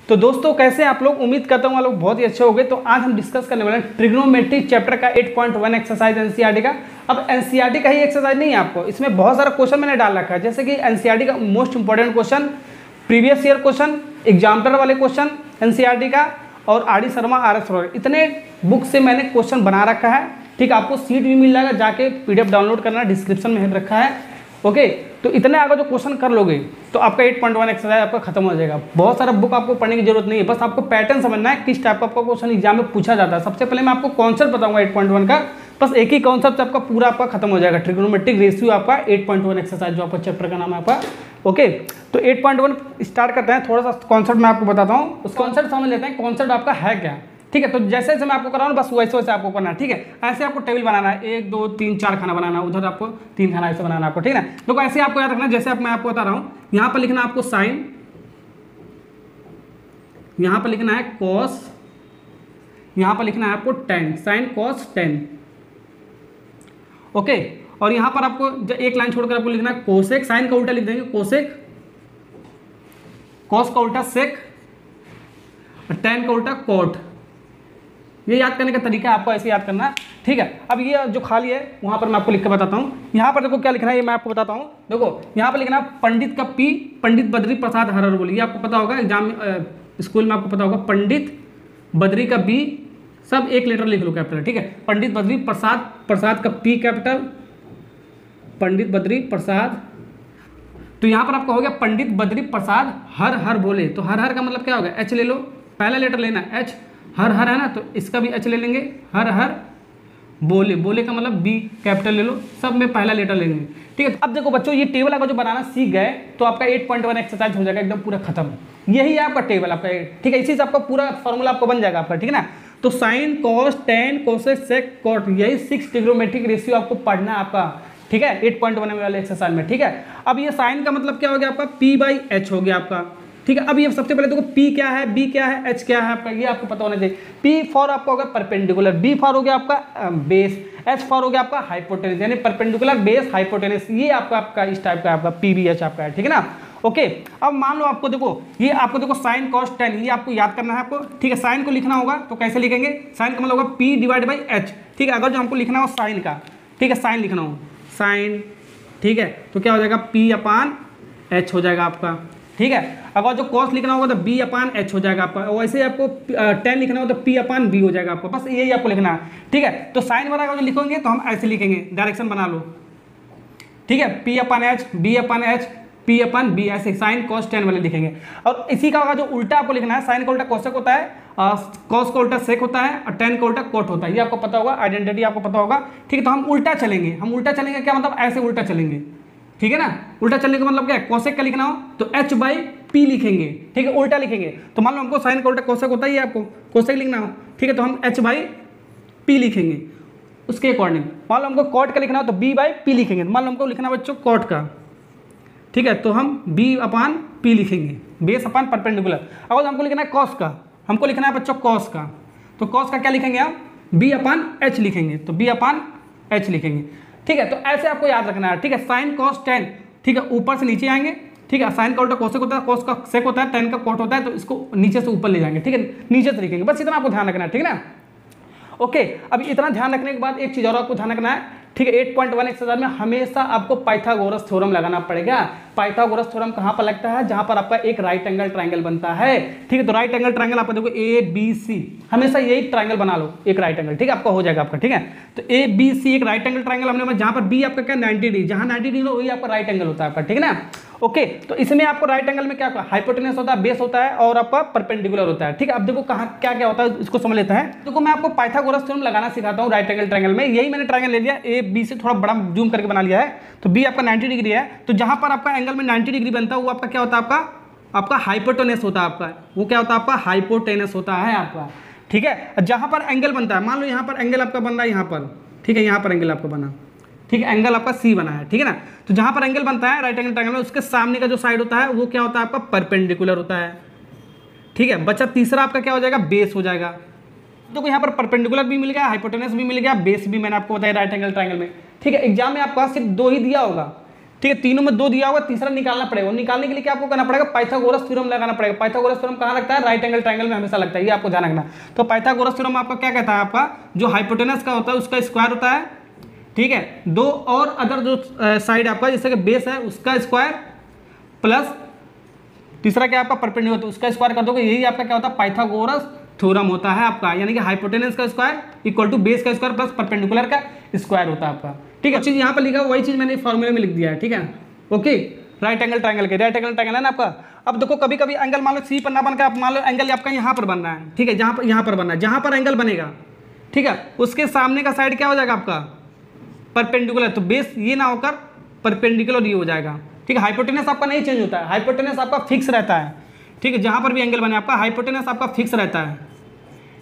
तो दोस्तों कैसे आप लोग, उम्मीद करता हूँ आप लोग बहुत ही अच्छे होंगे। तो आज हम डिस्कस करने वाले हैं ट्रिग्नोमेट्री चैप्टर का 8.1 एक्सरसाइज एनसीईआरटी का। अब एनसीईआरटी का ही एक्सरसाइज नहीं है, आपको इसमें बहुत सारा क्वेश्चन मैंने डाल रखा है, जैसे कि एनसीईआरटी का most important question, previous year question, exemplar वाले क्वेश्चन एनसीईआरटी का, और R D Sharma, R S Roy, इतने बुक से मैंने क्वेश्चन बना रखा है। ठीक, आपको सीट भी मिल जाएगा, जाके पीडीएफ डाउनलोड करना, डिस्क्रिप्शन में रखा है। ओके, तो इतने आगे जो क्वेश्चन कर लोगे तो आपका 8.1 एक्सरसाइज आपका खत्म हो जाएगा। बहुत सारा बुक आपको पढ़ने की जरूरत नहीं है, बस आपको पैटर्न समझना है किस टाइप का आपका क्वेश्चन एग्जाम में पूछा जाता है। सबसे पहले मैं आपको कॉन्सेप्ट बताऊंगा 8.1 का, बस एक ही कॉन्सेप्ट आपका पूरा आपका खत्म हो जाएगा। ट्रिग्नोमेट्रिक रेशियो आपका 8.1 एक्सरसाइज जो आपका चैप्टर का नाम है आपका। ओके, तो 8.1 स्टार्ट करते हैं। थोड़ा सा कॉन्सेप्ट मैं आपको बताता हूँ, उस कॉन्सेप्ट समझ लेते हैं कॉन्सेप्ट आपका है क्या। ठीक है, तो जैसे जैसे मैं आपको करा रहा हूँ बस वैसे वैसे आपको करना है। ठीक है, ऐसे आपको टेबल बनाना है, 1 2 3 4 खाना बनाना है, उधर आपको 3 खाना ऐसे बनाना है आपको। ठीक है ना, तो ऐसे आपको याद रखना, जैसे मैं आपको बता रहा हूँ, यहाँ पर लिखना आपको साइन, यहाँ पर लिखना है कॉस, यहाँ पर लिखना है आपको ten, sign cos ten. Okay, और यहाँ पर आपको एक लाइन छोड़कर आपको लिखना है कोसेक, साइन का उल्टा लिख देंगे कोसेक, कॉस का उल्टा सेक, और टेन का उल्टा कॉट। ये याद करने का तरीका है, आपको ऐसे याद करना है। ठीक है, अब ये जो खाली है वहाँ पर मैं आपको लिख कर बताता हूँ। यहाँ पर देखो क्या लिखना है, ये मैं आपको बताता हूँ। देखो यहाँ पर लिखना है पंडित का पी, पंडित बद्री प्रसाद हर हर बोली, ये आपको पता होगा एग्जाम स्कूल में आपको पता होगा। पंडित बद्री का बी, सब एक लेटर लिख लो कैपिटल। ठीक है, पंडित बद्री प्रसाद, प्रसाद का पी कैपिटल, पंडित बद्री प्रसाद। तो यहाँ पर आपका हो गया पंडित बद्री प्रसाद हर हर बोले, तो हर हर का मतलब क्या होगा, एच ले लो, पहला लेटर लेना एच, हर हर है ना, तो इसका भी एच ले लेंगे, हर हर बोले, बोले का मतलब बी कैपिटल ले लो, सब में पहला लेटर ले लेंगे। ठीक है, तो अब देखो बच्चों, ये टेबल अगर जो बनाना सीख गए तो आपका 8.1 एक्सरसाइज हो जाएगा एकदम पूरा खत्म। यही है आपका टेबल आपका। ठीक है, इसी से आपका पूरा फॉर्मूला आपको बन जाएगा आपका। ठीक है ना, तो sine cos tan cosec sec cot, यही 6 ट्रिग्नोमेट्रिक रेशियो आपको पढ़ना है आपका। ठीक है, 8.1 वाले एक्सरसाइज में। ठीक है, अब ये साइन का मतलब क्या हो गया आपका, P/H हो गया आपका। ठीक है, अब ये सबसे पहले देखो P क्या है, B क्या है, H क्या है आपका, ये आपको पता होना चाहिए। P फॉर आपका होगा परपेंडिकुलर, B फॉर हो गया आपका बेस, H फॉर हो गया आपका हाइपोटेनस, यानी परपेंडिकुलर बेस हाइपोटेनस, ये आपका इस टाइप का आपका PBH आपका है। ठीक है ना। ओके, अब मान लो आपको देखो, ये आपको देखो साइन कॉस टेन, ये आपको याद करना है आपको। ठीक है, साइन को लिखना होगा तो कैसे लिखेंगे, साइन का मतलब होगा P/H। ठीक है, अगर जो हमको लिखना हो साइन का, ठीक है, साइन लिखना हो साइन, ठीक है, तो क्या हो जाएगा P/H हो जाएगा आपका। ठीक है, अगर जो कॉस लिखना होगा तो B/H हो जाएगा आपका, वैसे आपको टेन लिखना हो तो P/B हो जाएगा आपको, बस यही आपको लिखना है। ठीक है, तो साइन वाला अगर जो लिखेंगे तो हम ऐसे लिखेंगे, डायरेक्शन बना लो। ठीक है, P/H, B/H, P/B, ऐसे साइन कॉस टेन वाले लिखेंगे। और इसी का जो उल्टा आपको लिखना है, साइन का उल्टा कोसेक होता है, कॉस का उल्टा सेक होता है, और टेन का उल्टा कोट होता है, ये आपको पता होगा, आइडेंटिटी आपको पता होगा। ठीक है, तो हम उल्टा चलेंगे, हम उल्टा चलेंगे क्या मतलब, ऐसे उल्टा चलेंगे। ठीक है ना, उल्टा चलने का मतलब क्या है, कोसेक का लिखना हो तो H/P लिखेंगे। ठीक है, उल्टा लिखेंगे, तो मान लो हमको साइन का उल्टा कोसेक होता ही है, आपको कोसेक लिखना हो, ठीक है, तो हम H/P लिखेंगे उसके अकॉर्डिंग। मान लो हमको कॉट का लिखना हो तो B/P लिखेंगे, मान लो हमको लिखना है बच्चों कॉट का, ठीक है, तो हम B/P लिखेंगे, बेस अपन परपेंडिकुलर। अगर हमको लिखना है कॉस का, हमको लिखना है बच्चों कॉस का, तो कॉस का क्या लिखेंगे हम, B/H लिखेंगे, तो B/H लिखेंगे। ठीक है, तो ऐसे आपको याद रखना है। ठीक है, साइन कॉस टेन, ठीक है, ऊपर से नीचे आएंगे। ठीक है, साइन का उल्टा कोसेक होता है, कॉस का सेक होता है, टेन का कॉट होता है, तो इसको नीचे से ऊपर ले जाएंगे। ठीक है, नीचे से लिखेंगे, बस इतना आपको ध्यान रखना है। ठीक है ना। ओके, अब इतना ध्यान रखने के बाद एक चीज़ और आपको ध्यान रखना है। ठीक है, 8.1 एक्सरसाइज में हमेशा आपको पाइथागोरस थ्योरम लगाना पड़ेगा। पाइथागोरस थ्योरम कहाँ पर लगता है, जहाँ पर आपका एक राइट एंगल ट्राइंगल बनता है। ठीक है, तो राइट एंगल ट्राइंगल आपको देखो ABC, हमेशा यही ट्राइंगल बना लो, एक राइट एंगल। ठीक है, आपका हो जाएगा आपका। ठीक है, तो ABC एक राइट एंगल ट्राइंगल हमने, जहाँ पर B आपका क्या 90 डिग्री, जहाँ 90 डिग्री वही आपका राइट एंगल होता है आपका। ठीक है ना। ओके, तो इसमें आपको राइट एंगल में क्या हाइपोटेनस होता है, बेस होता है, और आपका परपेंडिकुलर होता है। ठीक है, अब देखो कहाँ क्या क्या होता है, इसको समझ लेते हैं। देखो मैं आपको पाइथागोरस थ्योरम लगाना सिखाता हूँ राइट एंगल ट्रायंगल में। यही मैंने ट्रायंगल ले लिया, AB से थोड़ा बड़ा जूम करके बना लिया है, तो B आपका 90 डिग्री है, तो जहाँ पर आपका एंगल में 90 डिग्री बनता है वो आपका क्या होता है, आपका हाइपोटेनस होता है आपका, वो क्या होता है आपका हाइपोटेनस होता है आपका। ठीक है, जहाँ पर एंगल बनता है, मान लो यहाँ पर एंगल आपका बन रहा है यहाँ पर, ठीक है, यहाँ पर एंगल आपका बना, ठीक है, एंगल आपका C बना है। ठीक है ना, तो जहाँ पर एंगल बनता है राइट एंगल ट्रायंगल में, उसके सामने का जो साइड होता है वो क्या होता है आपका परपेंडिकुलर होता है। ठीक है, बच्चा तीसरा आपका क्या हो जाएगा, बेस हो जाएगा। देखो यहाँ पर परपेंडिकुलर भी मिल गया, हाइपोटेनस भी मिल गया, बेस भी मैंने आपको बताया राइट एंगल ट्रायंगल में। ठीक है, एग्जाम में आपको सिर्फ 2 ही दिया होगा। ठीक है, तीनों में 2 दिया होगा, तीसरा निकालना पड़ेगा। निकालने के लिए क्या आपको करना पड़ेगा, पाइथागोरस थ्योरम लगाना पड़ेगा। पाइथागोरस थ्योरम कहाँ लगता है, राइट एंगल ट्रायंगल में हमेशा लगता है, ये आपको ध्यान रखना। तो पाइथागोरस थ्योरम आपका क्या कहता है, आपका जो हाइपोटेनस का होता है उसका स्क्वायर होता है, ठीक है, 2 और अदर जो साइड आपका जैसे कि बेस है उसका स्क्वायर प्लस तीसरा क्या आपका परपेंडिकुलर, तो उसका स्क्वायर कर दोगे, यही आपका क्या होता है, पाइथागोरस थ्योरम होता है आपका। यानी कि हाइपोटेनस का स्क्वायर इक्वल टू बेस का स्क्वायर प्लस परपेंडिकुलर का स्क्वायर होता है आपका। ठीक है, चीज यहाँ पर लिखा है वही चीज मैंने फॉर्मूले में लिख दिया है। ठीक है, ओके, राइट एंगल ट्रायंगल के, राइट एंगल ट्रायंगल है ना आपका। अब देखो कभी कभी एंगल मान लो सी पर ना बनकर आप मान लो एंगल आपका यहाँ पर बनना है, ठीक है, यहाँ पर बनना है, जहाँ पर एंगल बनेगा, ठीक है, उसके सामने का साइड क्या हो जाएगा आपका, परपेंडिकुलर। तो बेस ये ना होकर परपेंडिकुलर ये हो जाएगा। ठीक है, हाइपोटेनस आपका नहीं चेंज होता है, हाइपोटेनस आपका फिक्स रहता है। ठीक है, जहाँ पर भी एंगल बने आपका हाइपोटेनस आपका फिक्स रहता है।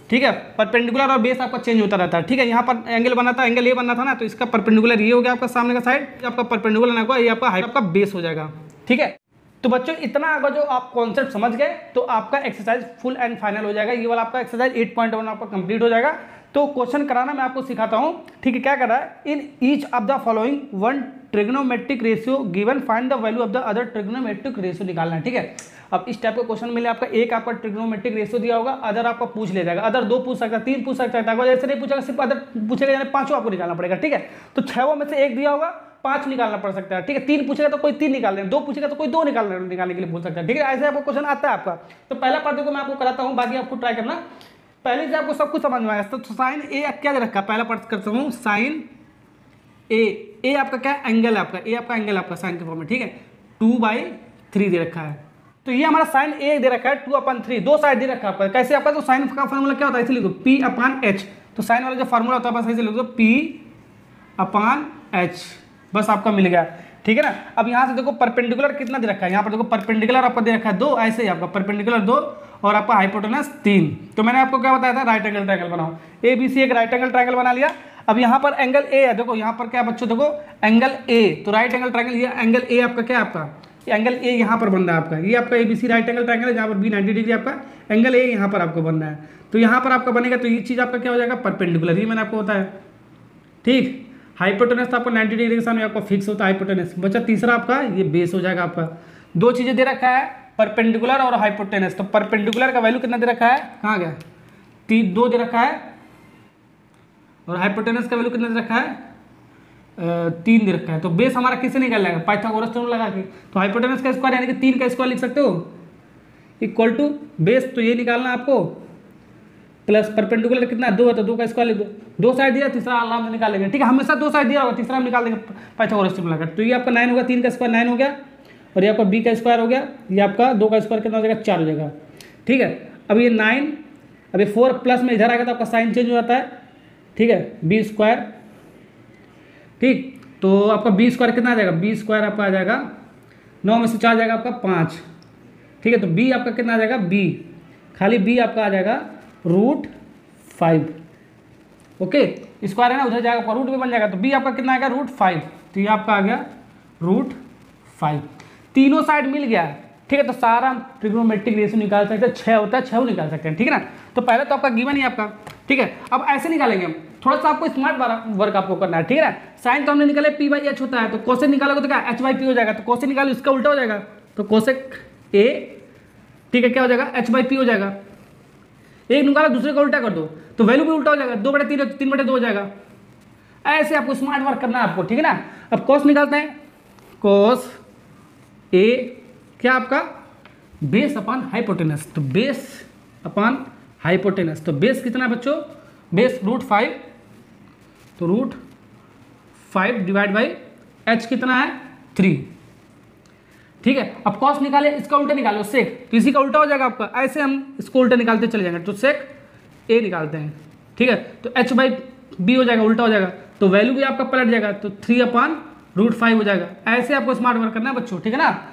ठीक है, परपेंडिकुलर और बेस आपका चेंज होता रहता है। ठीक है, यहाँ पर एंगल बना था, एंगल ए बनना था ना, तो इसका परपेंडिकुलर ये हो गया आपका सामने का साइड, आपका परपेंडिकुलर ना होगा, ये आपका बेस हो जाएगा। ठीक है, तो बच्चों इतना अगर जो आप कॉन्सेप्ट समझ गए तो आपका एक्सरसाइज फुल एंड फाइनल हो जाएगा। ये वाला आपका एक्सरसाइज 8.1 आपका कंप्लीट हो जाएगा। तो क्वेश्चन कराना मैं आपको सिखाता हूँ। ठीक है, क्या कर रहा है, in each of the following one trigonometric ratio given find the value of the other trigonometric ratio निकालना है। ठीक है, अब इस टाइप का क्वेश्चन मिले आपका, एक आपका ट्रिग्नोमेट्रिक रेशियो दिया होगा, अदर आपका पूछ ले जाएगा, अदर 2 पूछ सकता है, 3 पूछ सकता है, अगर ऐसे नहीं पूछेगा सिर्फ अदर पूछेगा, यानी 5 आपको निकालना पड़ेगा। ठीक है, तो 6 में से 1 दिया होगा, 5 निकालना पड़ सकता है। ठीक है, 3 पूछेगा तो कोई 3 निकाल लेना, 2 पूछेगा तो कोई 2 निकालने के लिए बोल सकता है। ठीक है, ऐसे आपको क्वेश्चन आता है आपका। तो पहला पार्ट देखो मैं आपको कराता हूँ, बाकी आपको ट्राई करना, पहले से आपको सब कुछ समझ में आएगा। तो साइन ए क्या दे रखा है, पहला पार्ट करता हूँ, साइन ए आपका क्या एंगल है आपका, ए आपका एंगल आपका साइन के फॉर्म में। ठीक है, 2/3 दे रखा है। तो ये हमारा साइन ए दे रखा है 2/3, 2 साइड दे रखा है आपका। कैसे आपका, तो साइन का फॉर्मूला क्या होता है, इसे लिख दो P/H। तो साइन वाला जो फॉर्मूला होता है बस ऐसे लिख दो P/H, बस आपका मिल गया। ठीक है ना, अब यहाँ से देखो परपेंडिकुलर कितना दे रखा है, यहाँ पर देखो परपेंडिकुलर आपका दे रखा है 2, ऐसे ही आपका परपेंडिकुलर 2 और आपका हाइपोटेनस 3। तो मैंने आपको क्या बताया था, राइट एंगल ट्रायंगल बनाओ, ABC एक राइट एंगल ट्रायंगल बना लिया। अब यहाँ पर एंगल ए है, देखो यहाँ पर क्या बच्चों, देखो एंगल ए, तो राइट एंगल ट्रायंगल, ये एंगल ए आपका क्या है, आपका एंगल ए यहाँ पर बन रहा है आपका, ये आपका ABC राइट एंगल ट्रायंगल है, जहाँ पर B 90 डिग्री आपका एंगल ए यहाँ पर आपको बन रहा है। तो यहाँ पर आपका बनेगा, तो ये चीज़ आपका क्या हो जाएगा, परपेंडिकुलर, ये मैंने आपको बताया। ठीक, हाइपोटेनस तो आपको 90 डिग्री के सामने आपको फिक्स होता है हाइपोटेनस। बचा तीसरा आपका ये बेस हो जाएगा आपका। 2 चीज़ें दे रखा है, परपेंडिकुलर और हाइपोटेनस। तो परपेंडिकुलर का वैल्यू कितना दे रखा है, कहाँ गया, 2 दे रखा है, और हाइपोटेनस का वैल्यू कितना दे रखा है, 3 दे रखा है। तो बेस हमारा किससे निकल जाएगा, पाइथागोरस थ्योरम लगा के। तो हाइपोटेनस का स्क्वायर यानी कि 3 का स्क्वायर लिख सकते हो, इक्वल टू बेस, तो ये निकालना आपको, प्लस परपेंडिकुलर कितना 2 है, तो 2 का स्क्वायर लिख दो, 2 साइड दिया, तीसरा आराम से निकाल लेंगे। ठीक है, हमेशा 2 साइड दिया होगा, तीसरा हम निकाल देंगे पाइथागोरस थ्योरम लगा। तो ये आपका 9 होगा, 3 का स्क्वायर 9 हो गया, और ये आपका B का स्क्वायर हो गया, ये आपका 2 का स्क्वायर कितना हो जाएगा, 4 हो जाएगा। ठीक है, अब ये 9, अब ये 4 प्लस में इधर आएगा तो आपका साइन चेंज हो जाता है। ठीक है, B स्क्वायर, ठीक, तो आपका B स्क्वायर कितना आ जाएगा, B स्क्वायर आपका आ जाएगा 9 में से 4 जाएगा आपका 5। ठीक है, तो B आपका कितना आ जाएगा, B खाली B आपका आ जाएगा √5। ओके, स्क्वायर है ना, उधर जाएगा आपका रूट में बन जाएगा, तो B आपका कितना आएगा, √5। तो ये आपका आ गया √5, तीनों साइड मिल गया। ठीक है, तो सारा हम ट्रिग्नोमेट्रिक रेशियो निकाल सकते हैं, 6 होता है 6 निकाल सकते हैं। ठीक है ना, तो पहले तो आपका गिवन ही आपका। ठीक है, अब ऐसे निकालेंगे हम, थोड़ा सा आपको स्मार्ट वर्क आपको करना है। ठीक है ना, साइन तो हमने निकाले P/H होता है, तो कोसेक निकालोगे तो क्या H/P हो जाएगा, तो कोसेक निकालो इसका उल्टा हो जाएगा, तो कोसेक A, ठीक है, क्या हो जाएगा, H/P हो जाएगा। एक निकाला दूसरे का उल्टा कर दो तो वैल्यू भी उल्टा हो जाएगा, 2/3 3/2 हो जाएगा। ऐसे आपको स्मार्ट वर्क करना है आपको। ठीक है ना, अब कॉस निकालते हैं, कॉस A क्या आपका, बेस अपॉन हाइपोटेनस, तो बेस अपॉन हाइपोटेनस, तो बेस कितना बच्चों, बेस √5, तो √5 डिवाइड बाई H कितना है 3। ठीक है, अब कॉस निकाले, इसका उल्टा निकालो सेक, तो इसी का उल्टा हो जाएगा आपका। ऐसे हम इसको उल्टा निकालते चले जाएंगे, तो सेक A निकालते हैं। ठीक है, तो H/B हो जाएगा, उल्टा हो जाएगा, तो वैल्यू भी आपका पलट जाएगा, तो 3/√5 हो जाएगा। ऐसे आपको स्मार्ट वर्क करना है बच्चों। ठीक है ना,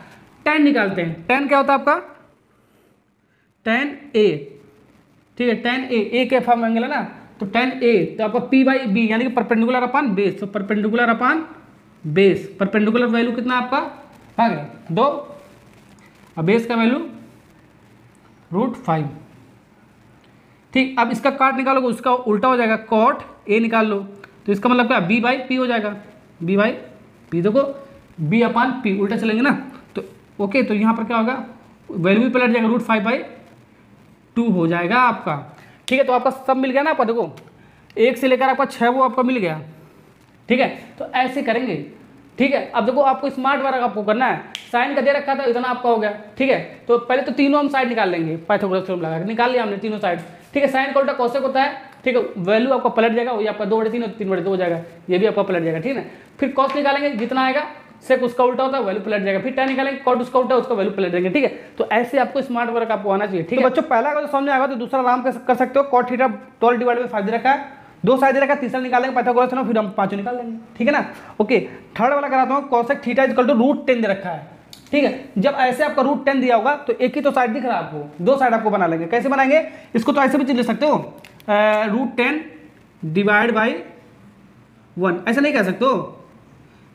tan निकालते हैं, tan क्या होता है आपका, tan A। ठीक है, tan A के फॉर्म एंगल है ना, तो tan A, तो आपका P/B यानी कि परपेंडिकुलर अपॉन बेस, तो perpendicular upon base, perpendicular value कितना आपका आ गया 2, और बेस का वैल्यू √5। ठीक, अब इसका काट निकालोगे उसका उल्टा हो जाएगा, cot A निकाल लो, तो इसका मतलब क्या B/P हो जाएगा, B/P। देखो बी अपान पी, उल्टा चलेंगे ना, तो ओके। तो यहाँ पर क्या होगा, वैल्यू भी पलट जाएगा, √5/2 हो जाएगा आपका। ठीक है, तो आपका सब मिल गया ना आपका, देखो 1 से लेकर आपका 6 वो आपका मिल गया। ठीक है, तो ऐसे करेंगे। ठीक है, अब देखो आपको स्मार्ट वर्क आपको करना है, साइन का दे रखा था इतना आपका हो गया। ठीक है, तो पहले तो तीनों हम साइड निकाल लेंगे, पाइथागोरस थ्योरम लगा के निकाल लिया हमने तीनों साइड। ठीक है, साइन का उल्टा कोसेक होता है। ठीक है, वैल्यू आपका पलट जाएगा, वही आपका 2/3 और 3/2 हो जाएगा, ये भी आपका पलट जाएगा। ठीक है, फिर कॉस निकालेंगे, जितना आएगा सेक उसका उल्टा होता है, वैल्यू पलट जाएगा। फिर tan निकालेंगे, कॉट उसका उल्टा, उसका वैल्यू पलट जाएंगे। ठीक है, तो ऐसे आपको स्मार्ट वर्क आपको आना चाहिए। ठीक है बच्चों, पहला अगर समझ में आएगा तो दूसरा आराम कर सकते हो। cot थीटा 12/5 दे रखा है, 2 साइड दे रखा है, तीसरा निकालेंगे पाइथागोरस थ्योरम, फिर हम पांचों निकाल लेंगे। ठीक है ना, ओके। थर्ड वाला कराता हूँ, cosec थीटा = √10 दे रखा है। ठीक है, जब ऐसे आपका √10 दिया होगा तो एक ही तो साइड दिख रहा है आपको, 2 साइड आपको बना लेंगे। कैसे बनाएंगे, इसको तो ऐसे भी लिख सकते हो, √10 / 1, ऐसा नहीं कह सकते हो,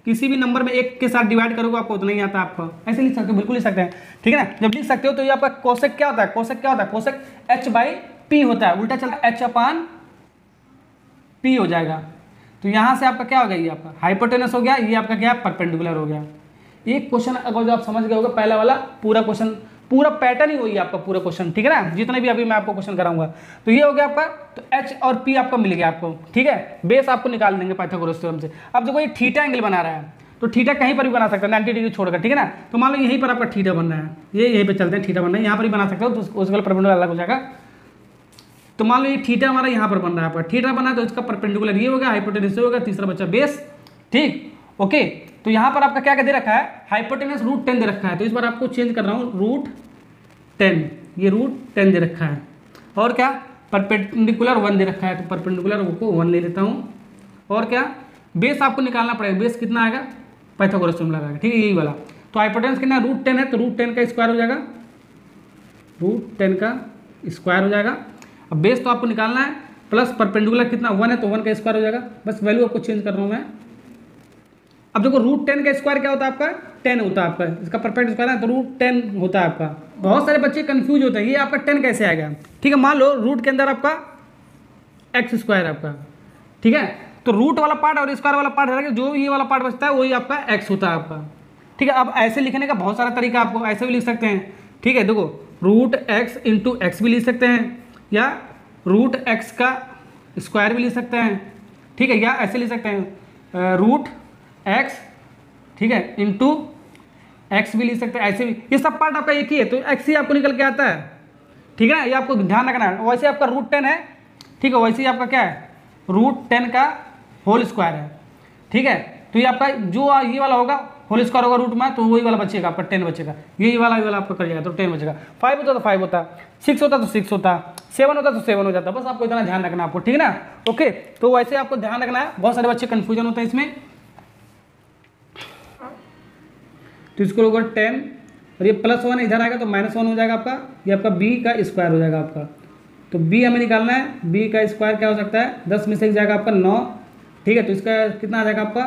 किसी भी नंबर में 1 के साथ डिवाइड करोगे आपको उतना ही आता है आपका, ऐसे लिख सकते हो, बिल्कुल लिख सकते हैं। ठीक है ना, जब लिख सकते हो तो ये आपका कोसेक क्या होता है, कोसेक h/p होता है, उल्टा चलता है h/p हो जाएगा। तो यहाँ से आपका क्या हो गया, ये आपका हाइपोटेनस हो गया, ये आपका क्या परपेंडिकुलर हो गया। एक क्वेश्चन अगर जो आप समझ गए होगा, पहला वाला पूरा क्वेश्चन, पूरा पैटर्न ही वही आपका पूरा क्वेश्चन। ठीक है ना, जितने भी अभी मैं आपको क्वेश्चन कराऊंगा, तो ये हो गया आपका, तो h और p आपका मिल गया आपको। ठीक है, बेस आपको निकाल देंगे पाइथागोरस थ्योरम से। अब देखो ये थीटा एंगल बना रहा है, तो थीटा कहीं पर भी बना सकता है 90 डिग्री छोड़कर। ठीक है ना, तो मान लो यहीं पर आपका थीटा बनना है, ये यहीं पे चलते हैं, थीटा बनना है, यहाँ पर भी बना सकते हो, तो उसके वाला परपेंडिकुलर अलग हो जाएगा। तो मान लो ये थीटा हमारा यहाँ पर बन रहा है, आपका थीटा बना है तो इसका परपेंडिकुलर ये होगा, हाइपोटेनस होगा, तीसरा बच्चा बेस। ठीक, ओके। तो यहाँ पर आपका क्या दे रखा है, हाइपोटेनस √10 दे रखा है, तो इस बार आपको चेंज कर रहा हूँ √10, ये √10 दे रखा है, और क्या परपेंडिकुलर 1 दे रखा है, तो परपेंडिकुलर को 1 ले लेता हूँ। और क्या, बेस आपको निकालना पड़ेगा, बेस कितना आएगा, पाइथागोरस थ्योरम लगा के। ठीक है, यही वाला। तो हाइपोटेनस कितना √10 है, तो √10 का स्क्वायर हो जाएगा, √10 का स्क्वायर हो जाएगा। अब बेस तो आपको निकालना है, प्लस परपेंडिकुलर कितना 1 है, तो 1 का स्क्वायर हो जाएगा। बस वैल्यू आपको चेंज कर रहा हूँ मैं। अब देखो √10 का स्क्वायर क्या होता है आपका, 10 होता है आपका, इसका परफेक्ट स्क्वायर है तो √10 होता है आपका। बहुत सारे बच्चे कंफ्यूज होते हैं, ये आपका 10 कैसे आएगा। ठीक है, मान लो रूट के अंदर आपका x² है आपका। ठीक है, तो रूट वाला पार्ट और स्क्वायर वाला पार्ट है, जो ये वाला पार्ट बचता है वही आपका x होता है आपका। ठीक है, अब ऐसे लिखने का बहुत सारा तरीका, आपको ऐसे भी लिख सकते हैं। ठीक है, देखो √x × x भी लिख सकते हैं, या √x का स्क्वायर भी लिख सकते हैं। ठीक है, या ऐसे लिख सकते हैं √x, ठीक है, x भी लिख सकते हैं, ऐसे भी। ये सब पार्ट आपका एक ही है, तो x ही आपको निकल के आता है। ठीक है ना, ये आपको ध्यान रखना है। वैसे आपका √10 है, ठीक है, वैसे ही आपका क्या है, √10 का होल स्क्वायर है। ठीक है, तो ये आपका जो ये वाला होगा होल स्क्वायर होगा रूट में, तो वही वाला बचेगा आपका 10 बचेगा, ये वाला आपका कर जाएगा, तो 10 बचेगा। 5 होता तो 5 होता, 6 होता तो 6 होता, 7 होता तो 7 हो जाता। बस आपको इतना ध्यान रखना आपको। ठीक है ना, ओके। तो वैसे आपको ध्यान रखना है, बहुत सारे बच्चे कन्फ्यूजन होते हैं इसमें। तो इसको होगा 10 और ये +1 इधर आएगा तो -1 हो जाएगा आपका, ये आपका b का स्क्वायर हो जाएगा आपका। तो b हमें निकालना है, b का स्क्वायर क्या हो सकता है, 10 में से 1 जाएगा आपका 9। ठीक है, तो इसका कितना आ जाएगा आपका,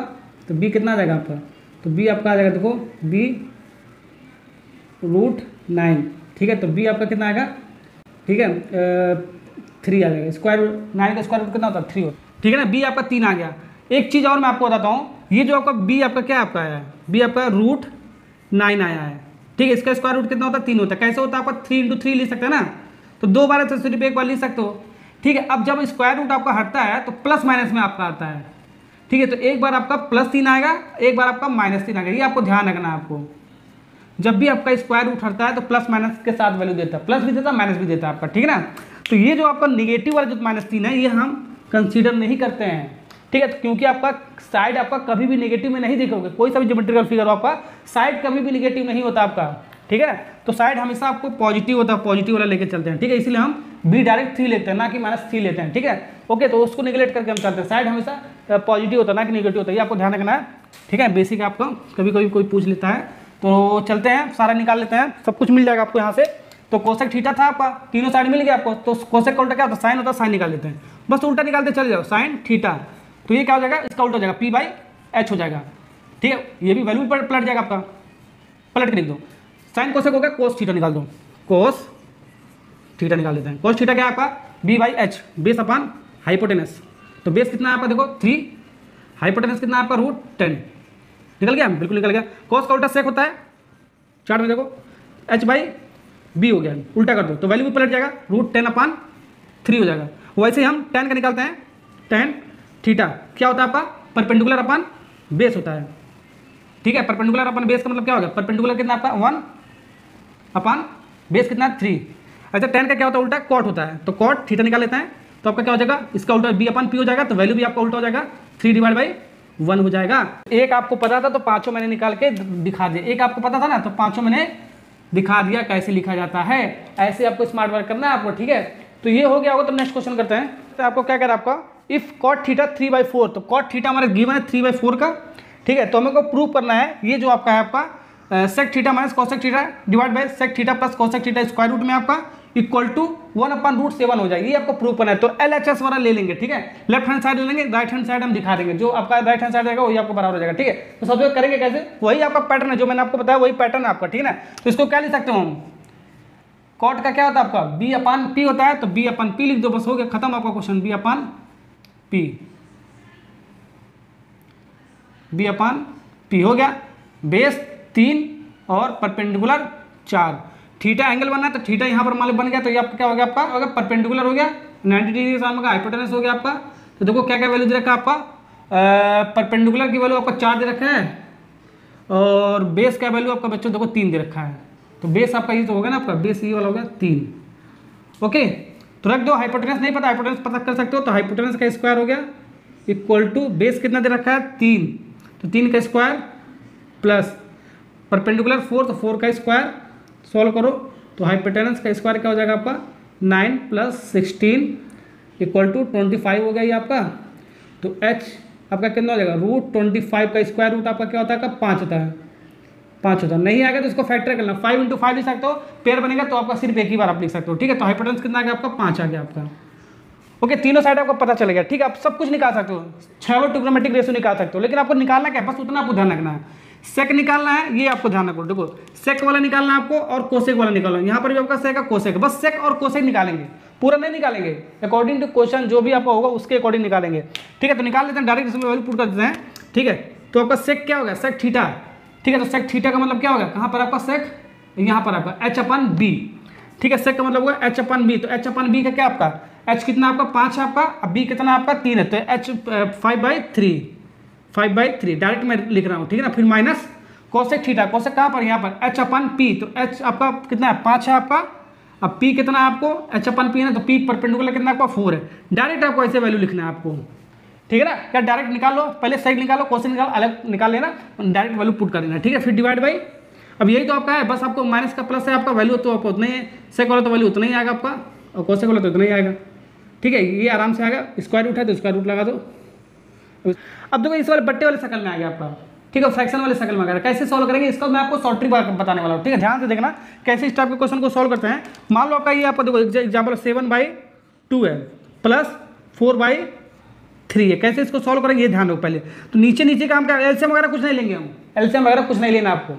तो b कितना आ जाएगा आपका, तो b आपका आ जाएगा, देखो b √9। ठीक है, तो b आपका कितना आएगा, ठीक है 3 आ जाएगा, स्क्वायर 9 का स्क्वायर कितना होता है 3 होता। ठीक है ना, b आपका 3 आ गया। एक चीज़ और मैं आपको बताता हूँ, ये जो आपका b आपका क्या आपका आया है, b आपका √9 आया है। ठीक है, इसका स्क्वायर रूट कितना होता है 3 होता है। कैसे होता है आपका 3 × 3 लिख सकते हैं ना, तो 2 बार सिर्फ एक बार लिख सकते हो। ठीक है, अब जब स्क्वायर रूट आपका हटता है तो प्लस माइनस में आपका आता है। ठीक है, तो एक बार आपका +3 आएगा, एक बार आपका -3 आएगा, ये आपको ध्यान रखना है। आपको जब भी आपका स्क्वायर रूट हटता है तो प्लस माइनस के साथ वैल्यू देता है, प्लस भी देता है माइनस भी देता है आपका। ठीक है ना, तो ये जो आपका निगेटिव वाला जो -3 है, ये हम कंसीडर नहीं करते हैं। ठीक है, तो क्योंकि आपका साइड आपका कभी भी नेगेटिव में नहीं देखोगे, कोई सा भी ज्योमेट्रिकल फिगर हो आपका साइड कभी भी नेगेटिव नहीं होता आपका। ठीक है ना, तो साइड हमेशा आपको पॉजिटिव होता है, पॉजिटिव वाला लेके चलते हैं। ठीक है, इसलिए हम b डायरेक्ट 3 लेते हैं, ना कि -3 लेते हैं। ठीक है, ओके, तो उसको निगलेक्ट करके हम चलते हैं, साइड हमेशा पॉजिटिव होता है ना कि नेगेटिव होता है, ये आपको ध्यान रखना है। ठीक है, बेसिक आपको कभी कभी कोई पूछ लेता है, तो चलते हैं सारा निकाल लेते हैं, सब कुछ मिल जाएगा आपको यहाँ से। तो कोसेक थीटा था आपका, तीनों साइड मिल गया आपको, तो कोसेक का उल्टा क्या होता है, साइन होता है, साइन निकाल लेते हैं, बस उल्टा निकालते चले जाओ, साइन थीटा। तो ये क्या हो जाएगा, इसका उल्टा हो जाएगा, p/h हो जाएगा। ठीक है, ये भी वैल्यू पलट जाएगा आपका, पलट के लिख दो, साइन कोसेक हो गया, कोस थीटा निकाल दो, कोस थीटा निकाल देते हैं। कोस थीटा क्या है आपका, b/h, बेस अपॉन हाइपोटेनस। तो बेस कितना है आपका, देखो 3, हाइपोटेनस कितना है आपका √10। निकल गया, बिल्कुल निकल गया। कॉस का उल्टा सेक होता है, चार्ट में देखो h/b हो गया, उल्टा कर दो तो वैल्यू भी पलट जाएगा, √10/3 हो जाएगा। वैसे ही हम tan का निकालते हैं, tan थीटा क्या होता है आपका, परपेंडिकुलर अपन बेस होता है, ठीक है। परपेंडिकुलर अपन बेस का मतलब क्या होगा, परपेंडिकुलर कितना आपका 1 बेस कितना 3। अच्छा tan का क्या होता है, उल्टा कॉट होता है, तो कॉट थीटा निकाल लेते हैं तो आपका क्या हो जाएगा, इसका उल्टा b/p हो जाएगा, तो वैल्यू भी आपका उल्टा हो जाएगा 3/1 हो जाएगा। एक आपको पता था तो पांचों मैंने निकाल के दिखा दिया, एक आपको पता था ना तो पांचों मैंने दिखा दिया कैसे लिखा जाता है। ऐसे आपको स्मार्ट वर्क करना है आपको, ठीक है। तो ये हो गया होगा, तो नेक्स्ट क्वेश्चन करते हैं। तो आपको क्या कह रहा है आपका, इफ कॉट थीटा 3/4, तो कॉट थीटा हमारा गिवन है 3/4 का, ठीक है। तो हमें को प्रूव करना है ये जो आपका है आपका sec theta minus cosec theta divide by sec theta plus cosec theta square root में आपका इक्वल टू 1/√7 हो जाएगी, ये आपको प्रूव करना है। तो LHS वाला ले लेंगे, ठीक है, लेफ्ट हैंड साइड ले लेंगे, राइट हैंड साइड हम दिखा देंगे, जो आपका राइट हैंड साइड रहेगा वही आपको बराबर हो जाएगा, ठीक है। तो सबसे करेंगे कैसे, वही आपका पैटर्न है जो मैंने आपको बताया, वही पैटर्न है आपका, ठीक है ना। तो इसको क्या लिख सकते हो हम, कॉट का क्या होता है आपका b/p होता है, तो b/p लिख दो, बस हो गया खत्म आपका क्वेश्चन। b/p हो गया, बेस 3 और परपेंडिकुलर 4, थीटा एंगल बनना है तो थीटा यहाँ पर मान लो बन गया, तो ये आपका क्या हो गया, आपका अगर परपेंडिकुलर हो गया 90 डिग्री के सामने का, हाइपोटेनस हो गया आपका। तो देखो क्या क्या वैल्यू दे रखा है आपका, परपेंडिकुलर की वैल्यू आपका 4 दे रखा है, और बेस का वैल्यू आपका बच्चों देखो 3 दे रखा है। तो बेस आपका ये तो होगा ना, आपका बेस ये वाला हो गया 3, ओके। तो रख दो, हाइपोटेनस नहीं पता, हाइपोटेनस पता कर सकते हो, तो हाइपोटेनस का स्क्वायर हो गया इक्वल टू बेस कितना दे रखा है 3, तो 3 का स्क्वायर प्लस परपेंडिकुलर 4, तो 4 का स्क्वायर, सॉल्व करो तो हाइपोटेनस का स्क्वायर क्या हो जाएगा आपका 9 + 16 इक्वल टू 25 हो गया ये आपका। तो h आपका कितना हो जाएगा, √25 का स्क्वायर रूट आपका क्या होता है, 5 होता है, 5 होता है। नहीं आएगा तो इसको फैक्टर कर लेना, 5 × 5 लिख सकते हो, पेयर बनेगा तो आपका सिर्फ एक ही बार आप लिख सकते हो, ठीक है। तो हाइपोटेनस कितना आ गया आपका 5 आ गया आपका, ओके। तीनों साइड आपको पता चलेगा, ठीक है। आप सब कुछ निकाल सकते हो, 6 ट्रिग्नोमेट्रिक रेशियो निकाल सकते हो, लेकिन आपको निकालना क्या है, बस उतना आपको ध्यान रखना है। सेक निकालना है, ये आपको ध्यान रखो, देखो सेक वाला निकालना है आपको और कोसेक वाला निकालना है। यहाँ पर भी आपका सेक है कोसेक, बस सेक और कोसेक निकालेंगे, पूरा नहीं निकालेंगे, अकॉर्डिंग टू क्वेश्चन जो भी आपका होगा उसके अकॉर्डिंग निकालेंगे, ठीक है। तो निकाल लेते हैं डायरेक्ट, इसमें वैल्यू पुट कर देते हैं, ठीक है। तो आपका सेक क्या होगा, सेक थीटा, ठीक है। तो सेक थीटा का मतलब क्या होगा, कहाँ पर आपका सेक, यहाँ पर आपका h/b, ठीक है। सेक का मतलब होगा h/b, तो h/b का क्या आपका h कितना आपका 5 है आपका, अब b कितना आपका 3 है, तो h 5/3 डायरेक्ट मैं लिख रहा हूँ, ठीक है ना। फिर माइनस कोसेक थीटा, कोसेक कहाँ पर, यहाँ पर h/p, तो h आपका कितना है 5 है आपका, अब p कितना है आपको h/p है ना, तो p परपेंडिकुलर कितना आपका 4 है। डायरेक्ट आपको ऐसे वैल्यू लिखना है आपको, ठीक है ना। क्या डायरेक्ट निकाल लो, पहले सेक निकालो, कोसेक निकालो, अलग निकाल लेना, डायरेक्ट वैल्यू पुट कर देना, ठीक है। फिर डिवाइड बाई, अब यही तो आपका है, बस आपको माइनस का प्लस है आपका, वैल्यू तो आपको उतना ही है, सेक वाला तो वैल्यू उतना ही आएगा आपका, और कोसेक वाला तो उतना ही आएगा, ठीक है। ये आराम से आएगा, स्क्वायर रूट है तो स्क्वायर रूट लगा दो। अब देखो इस वाले बट्टे वाले शकल में आ गया आपका, ठीक है, फ्रैक्शन वाले शकल में आ गया। कैसे सॉल्व करेंगे इसको मैं आपको शॉर्ट ट्रिक बताने वाला हूँ, ठीक है। ध्यान से देखना कैसे इस टाइप के क्वेश्चन को सॉल्व करते हैं। मान लो आपका ये आपको देखो एग्जाम्पल 7/2 है प्लस 4/3 है, कैसे इसको सॉल्व करेंगे ये ध्यान रखो पहले। तो नीचे नीचे का हम क्या एलसीएम वगैरह कुछ नहीं लेंगे, हम एलसीएम वगैरह कुछ नहीं लेना आपको।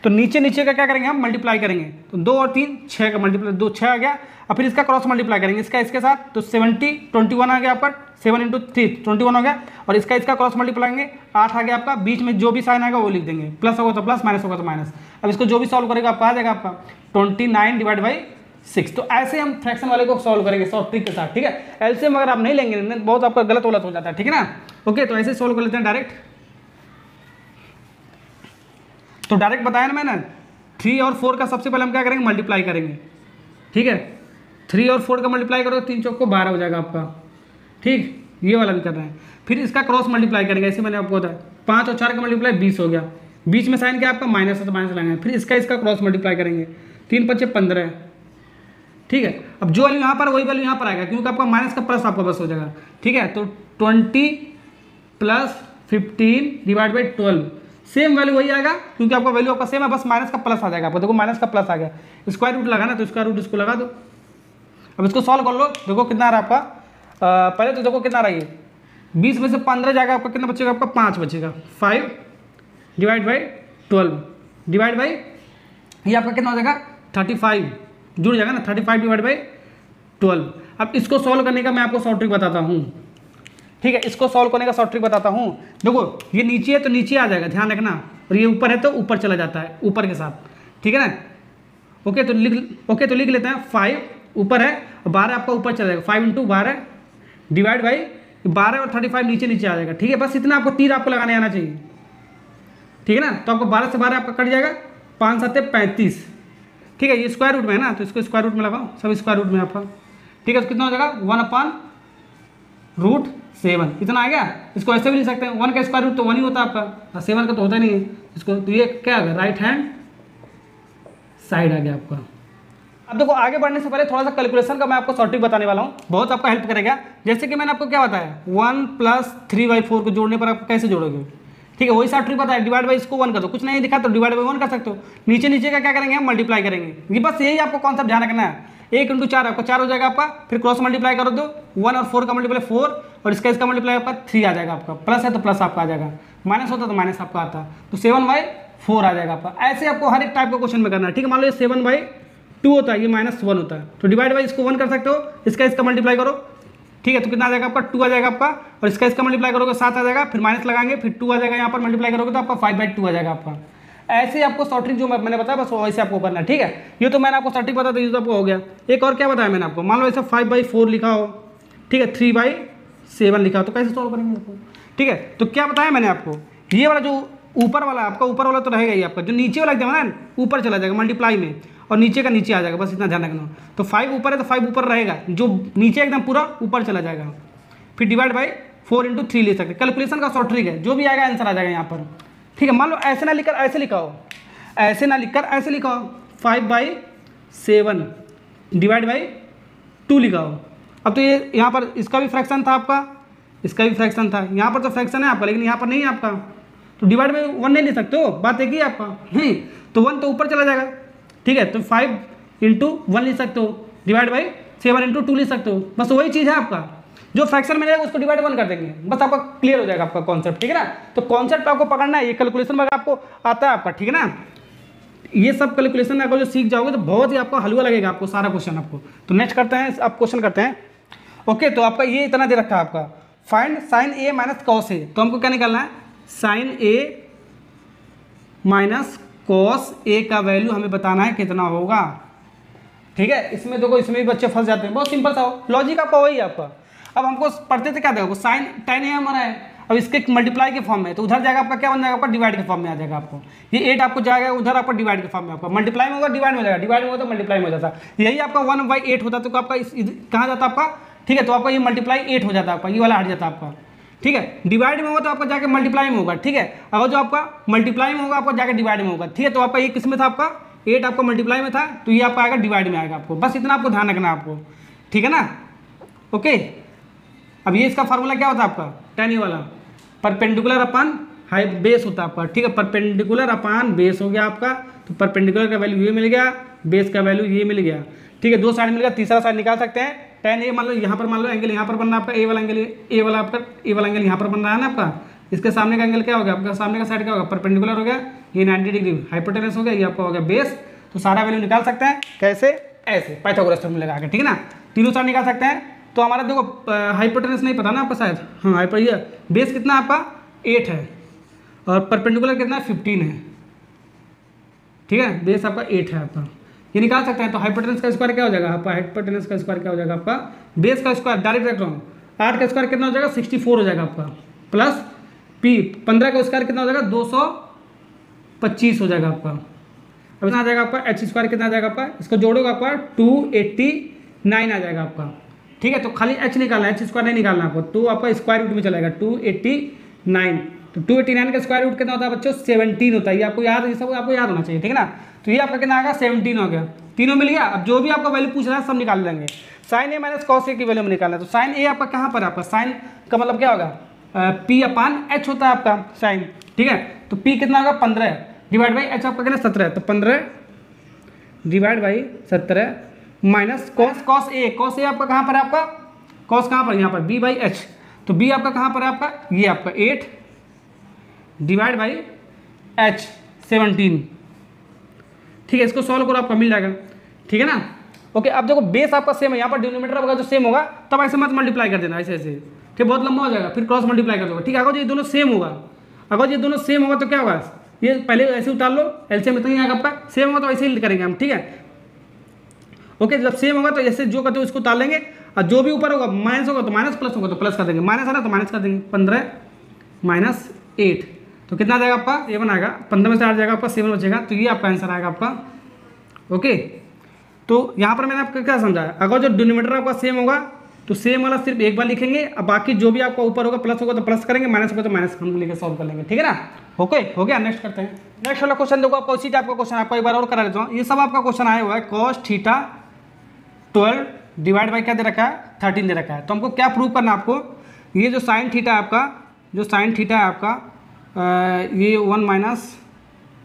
तो नीचे नीचे का क्या करेंगे हम मल्टीप्लाई करेंगे, तो 2 और 3 6 का मल्टीप्लाई 2 6 आ गया, और फिर इसका क्रॉस मल्टीप्लाई करेंगे इसका इसके साथ, तो 21 आ गया आपका, 7 × 3 21 हो गया, और इसका क्रॉस मल्टीप्लाई करेंगे 8 आ गया आपका। बीच में जो भी साइन आएगा वो लिख देंगे, प्लस होगा तो प्लस, माइनस होगा तो माइनस। अब इसको जो भी सॉल्व करेगा आपका आ जाएगा आपका 29/6। तो ऐसे हम फ्रैक्शन वाले को सॉल्व करेंगे शॉर्ट ट्रिक के साथ, ठीक है। एलसीएम अगर आप नहीं लेंगे बहुत आपका गलत हो जाता है, ठीक है ना। ओके, तो ऐसे सॉल्व कर लेते हैं डायरेक्ट। तो डायरेक्ट बताया ना मैंने, 3 और 4 का सबसे पहले हम क्या करेंगे मल्टीप्लाई करेंगे, ठीक है। 3 और 4 का मल्टीप्लाई करो 3 चौक को 12 हो जाएगा आपका, ठीक। ये वाला भी कर रहे हैं, फिर इसका क्रॉस मल्टीप्लाई करेंगे, ऐसे मैंने आपको बताया 5 और 4 का मल्टीप्लाई 20 हो गया, बीच में साइन क्या आपका माइनस है तो माइनस लगाएंगे, फिर इसका क्रॉस मल्टीप्लाई करेंगे 3 × 5 = 15, ठीक है। अब जो वैल्यू यहाँ पर वही वैल्यू यहाँ पर आएगा, क्योंकि आपका माइनस का प्लस आपका बस हो जाएगा, ठीक है। तो 20 + 15/12 सेम वैल्यू वही आएगा, क्योंकि आपका वैल्यू आपका सेम है, बस माइनस का प्लस आ जाएगा आपको। देखो माइनस का प्लस आ गया, स्क्वायर रूट लगाना तो स्क्वायर रूट इसको लगा दो। अब इसको सॉल्व कर लो, देखो कितना आ रहा है आपका, पहले तो देखो कितना आ रहा है, 20 में से 15 जाएगा आपका, कितना बचेगा आपका 5 बचेगा, 5/12 डिवाइड बाई ये आपका कितना हो जाएगा 35 जुड़ जाएगा ना, 35/12। अब इसको सॉल्व करने का मैं आपको शॉर्ट ट्रिक बताता हूँ, ठीक है, इसको सॉल्व करने का शॉर्ट ट्रिक बताता हूँ। देखो ये नीचे है तो नीचे आ जाएगा, ध्यान रखना, और ये ऊपर है तो ऊपर चला जाता है ऊपर के साथ, ठीक है ना। ओके तो लिख लेते हैं 5 ऊपर है और 12 आपका ऊपर चला जाएगा, 5 × 12 डिवाइड बाई 12 और 35 नीचे नीचे आ जाएगा, ठीक है। बस इतना आपको तीर आपको लगाने आना चाहिए, ठीक है ना। तो आपको 12 से 12 आपका कट जाएगा, 5 7 35, ठीक है। ये स्क्वायर रूट में है ना, तो इसको स्क्वायर रूट में लगाओ, सब स्क्वायर रूट में आपका, ठीक है। तो कितना हो जाएगा 1/√7, इतना आ गया। इसको ऐसे भी लिख सकते हैं, 1 का स्क्वायर रूट तो 1 ही होता है आपका, 7 का तो होता नहीं है इसको, तो ये क्या आ गया राइट हैंड साइड आ गया आपका। अब देखो आगे बढ़ने से पहले थोड़ा सा कैलकुलेशन का मैं आपको शॉर्ट ट्रिक बताने वाला हूँ, बहुत आपका हेल्प करेगा। जैसे कि मैंने आपको क्या बताया 1 + 3/4 को जोड़ने पर आप कैसे जोड़ोगे, ठीक है, वही शॉर्ट ट्रिक बताया, डिवाइड बाई इसको 1 कर दो, कुछ नहीं दिखा तो डिवाइड बाई 1 कर सकते हो। नीचे नीचे का क्या करेंगे हम मल्टीप्लाई करेंगे, ये बस यही आपको कॉन्सेप्ट ध्यान रखना है। 1 × 4 आपका 4 हो जाएगा आपका, फिर क्रॉस मल्टीप्लाई कर दो, 1 और 4 का मल्टीप्लाई 4 और इसका मल्टीप्लाई आपका 3 आ जाएगा आपका, प्लस है तो प्लस आपका आ जाएगा, माइनस होता तो माइनस आपका आता, तो 7/4 आ जाएगा आपका। ऐसे आपको हर एक टाइप का क्वेश्चन में करना है, ठीक है। मान लो ये 7/2 होता है, ये -1 होता है, तो डिवाइड बाई इसको 1 कर सकते हो, इसका मल्टीप्लाई करो, ठीक है। तो कितना आ जाएगा आपका 2 आ जाएगा आपका, और इसका मल्टीप्लाई करोगे 7 आ जाएगा, फिर माइनस लगाएंगे, फिर 2 आ जाएगा यहाँ पर मल्टीप्लाई करोगे तो आपका 5/2 आ जाएगा आपका। ऐसे आपको शॉर्ट ट्रिक जो मैंने बताया बस वैसे आपको करना है, ठीक है। ये तो मैंने आपको शॉर्ट ट्रिक बता दी, तो आपको हो गया। एक और क्या बताया मैंने आपको, मान लो ऐसा 5/4 लिखा हो, ठीक है, 3/7 लिखा हो, तो कैसे सॉल्व करेंगे आपको, ठीक है। तो क्या बताया मैंने आपको, ये वाला जो ऊपर वाला आपका, ऊपर वाला तो रहेगा ही आपका, जो नीचे वाला एकदम है ना ऊपर चला जाएगा मल्टीप्लाई में, और नीचे का नीचे आ जाएगा, बस इतना ध्यान रखना। तो 5 ऊपर है तो 5 ऊपर रहेगा, जो नीचे एकदम पूरा ऊपर चला जाएगा, फिर डिवाइड बाई 4 × 3 ले सकते। कैलकुलेशन का शॉर्ट ट्रिक है, जो भी आएगा आंसर आ जाएगा यहाँ पर, ठीक है। मान लो ऐसे ना लिखकर ऐसे लिखा हो, ऐसे ना लिखकर ऐसे लिखा हो, 5/7 डिवाइड बाई 2 लिखा हो। अब तो ये यहाँ पर इसका भी फ्रैक्शन था आपका, इसका भी फ्रैक्शन था, यहाँ पर तो फ्रैक्शन है आपका, लेकिन यहाँ पर नहीं है आपका, तो डिवाइड बाई 1 नहीं ले सकते हो, बात एक ही आपका नहीं, तो 1 तो ऊपर चला जाएगा, ठीक है। तो 5 × 1 ले सकते हो, डिवाइड बाई 7 × 2 ले सकते हो, बस वही चीज़ है आपका। जो फ्रैक्शन मिलेगा उसको डिवाइड 1 कर देंगे, बस आपका क्लियर हो जाएगा आपका कॉन्सेप्ट, ठीक है ना। तो कॉन्सेप्ट आपको पकड़ना है, ये कैलकुलेशन वगैरह आपको आता है आपका, ठीक है ना। ये सब कैलकुलेशन आपको जो सीख जाओगे तो बहुत ही आपको हलवा लगेगा आपको सारा क्वेश्चन आपको। तो नेक्स्ट करते हैं, आप क्वेश्चन करते हैं। ओके तो आपका ये इतना दे रखा है आपका, find sin A - cos A, तो हमको क्या निकालना है, sin A - cos A का वैल्यू हमें बताना है कितना होगा, ठीक है। इसमें देखो इसमें भी बच्चे फंस जाते हैं, बहुत सिंपल सा हो, लॉजिक आपका वही है आपका। अब हमको पढ़ते थे क्या देखो साइन tan A हमारा है, अब इसके मल्टीप्लाई के फॉर्म में, तो उधर जाएगा आपका क्या बन जाएगा आपका डिवाइड के फॉर्म में आ जाएगा आपको, ये 8 आपको जाएगा उधर आपका डिवाइड के फॉर्म में, आपका मल्टीप्लाई में होगा डिवाइड में हो जाएगा, डिवाइड में होगा तो मल्टीप्लाई में हो जाता है। यही आपका 1/8 होता तो आपका कहाँ जाता आपका, ठीक है। तो आपका ये मल्टीप्लाई 8 हो जाता है आपका, ये वाला हट जाता है आपका, ठीक है। डिवाइड में होगा तो आपका जाके मल्टीप्लाई में होगा, ठीक है। अगर जो आपका मल्टीप्लाई में होगा आपका जाके डिवाइड में होगा, ठीक है। तो आपका ये किस में था आपका 8 आपका मल्टीप्लाई में था, तो ये आपका आएगा डिवाइड में आएगा आपको, बस इतना आपको ध्यान रखना है आपको, ठीक है ना। ओके अब ये इसका फार्मूला क्या होता है आपका tan A वाला, परपेंडिकुलर अपन हाई बेस होता है आपका, ठीक है। परपेंडिकुलर अपान बेस हो गया आपका, तो परपेंडिकुलर का वैल्यू ये मिल गया, बेस का वैल्यू ये मिल गया, ठीक है। 2 साइड मिल गया, तीसरा साइड निकाल सकते हैं। tan A मान लो यहाँ पर मान लो एंगल यहाँ पर बन रहा है आपका, ए वाला एंगल, ए वाला आपका ए वाला एंगल यहाँ पर बन रहा है ना आपका, इसके सामने का एंगल क्या हो गया आपका, सामने का साइड क्या होगा परपेंडिकुलर हो गया, ये 90 डिग्री हाइपोटेनस हो गया, ये आपका हो गया बेस। तो सारा वैल्यू निकाल सकते हैं कैसे, ऐसे पाइथागोरस थ्योरम लगा के, ठीक है ना। तीनों साइड निकाल सकते हैं। तो हमारा देखो हाइपोटेनस नहीं पता ना आपका शायद, हाँ हाइपर ये बेस कितना आपका 8 है और परपेंडिकुलर कितना है 15 है, ठीक है। बेस आपका 8 है आपका, ये निकाल सकते हैं। तो हाइपोटेनस का स्क्वायर क्या हो जाएगा आपका, हाइपोटेनस का स्क्वायर क्या हो जाएगा आपका, बेस का स्क्वायर डायरेक्ट रख रहा हूँ, 8 का स्क्वायर कितना हो जाएगा 64 हो जाएगा आपका, प्लस P 15 का स्क्वायर कितना हो जाएगा 225 हो जाएगा आपका। अब कितना आ जाएगा आपका एच स्क्वायर कितना आ जाएगा आपका, इसको जोड़ोगे आपका 289 आ जाएगा आपका, ठीक है। तो खाली एच निकालना है, एच स्क्वायर नहीं निकालना आपको, तो आपका स्क्वायर रूट में चलेगा 289। तो 289 का स्क्वायर रूट कितना होता है बच्चों 17 होता है, ये आपको याद, ये सब आपको याद होना चाहिए, ठीक है ना। तो ये आपका कितना आएगा 17 हो गया, तीनों मिल गया। अब जो भी आपका वैल्यू पूछ रहा है सब निकाल लेंगे। Sign A minus cos A की वैल्यू में निकालना है, तो साइन ए आपका कहाँ पर है आपका, साइन का मतलब क्या होगा P/H होता है आपका साइन, ठीक है। तो P कितना होगा 15 डिवाइड बाई एच आपका कितना 17, तो 15 divide by 17 minus cos A आपका कहाँ पर है आपका, कॉस कहाँ पर यहाँ पर B/H, तो B आपका कहाँ पर है आपका, ये आपका 8 डिवाइड बाई H 17, ठीक है। इसको सॉल्व करो आपका मिल जाएगा, ठीक है ना। ओके, अब देखो बेस आपका सेम है, यहाँ पर डिनोमिनेटर आपका जो सेम होगा तब ऐसे मत मल्टीप्लाई कर देना, ऐसे ऐसे, ठीक, बहुत लंबा हो जाएगा, फिर क्रॉस मल्टीप्लाई कर दोगे, ठीक है। अगर ये दोनों सेम होगा, अगर ये दोनों सेम होगा तो क्या होगा, ये पहले ऐसे उतार लो, एलसीएम इतना ही आएगा आपका, सेम होगा तो ऐसे ही करेंगे हम, ठीक है। ओके, जब सेम होगा तो ऐसे जो करते हो उसको उतार लेंगे, और जो भी ऊपर होगा माइनस होगा तो माइनस, प्लस होगा तो प्लस कर देंगे, माइनस है ना तो माइनस कर देंगे, 15 माइनस 8 तो कितना आ जाएगा आपका, ये बनाएगा 15 में से 8 जाएगा आपका 7 बचेगा, तो ये आपका आंसर आएगा आपका। ओके, तो यहाँ पर मैंने आपको क्या समझाया, अगर जो डिनोमिनेटर आपका सेम होगा तो सेम वाला सिर्फ एक बार लिखेंगे, अब बाकी जो भी आपका ऊपर होगा प्लस होगा तो प्लस करेंगे, माइनस होगा तो माइनस हम लेकर सॉल्व कर लेंगे, ठीक है ना। ओके, हो गया, नेक्स्ट करते हैं। नेक्स्ट वाला क्वेश्चन देखो आपका उसी टाइप का क्वेश्चन, आपको एक बार और करा देता हूँ। ये सब आपका क्वेश्चन आया हुआ है, cos थीटा 12 डिवाइड बाई क्या दे रखा है, 13 दे रखा है। तो हमको क्या प्रूव करना है आपको, ये जो साइन थीटा है आपका, जो साइन थीटा है आपका, ये 1 माइनस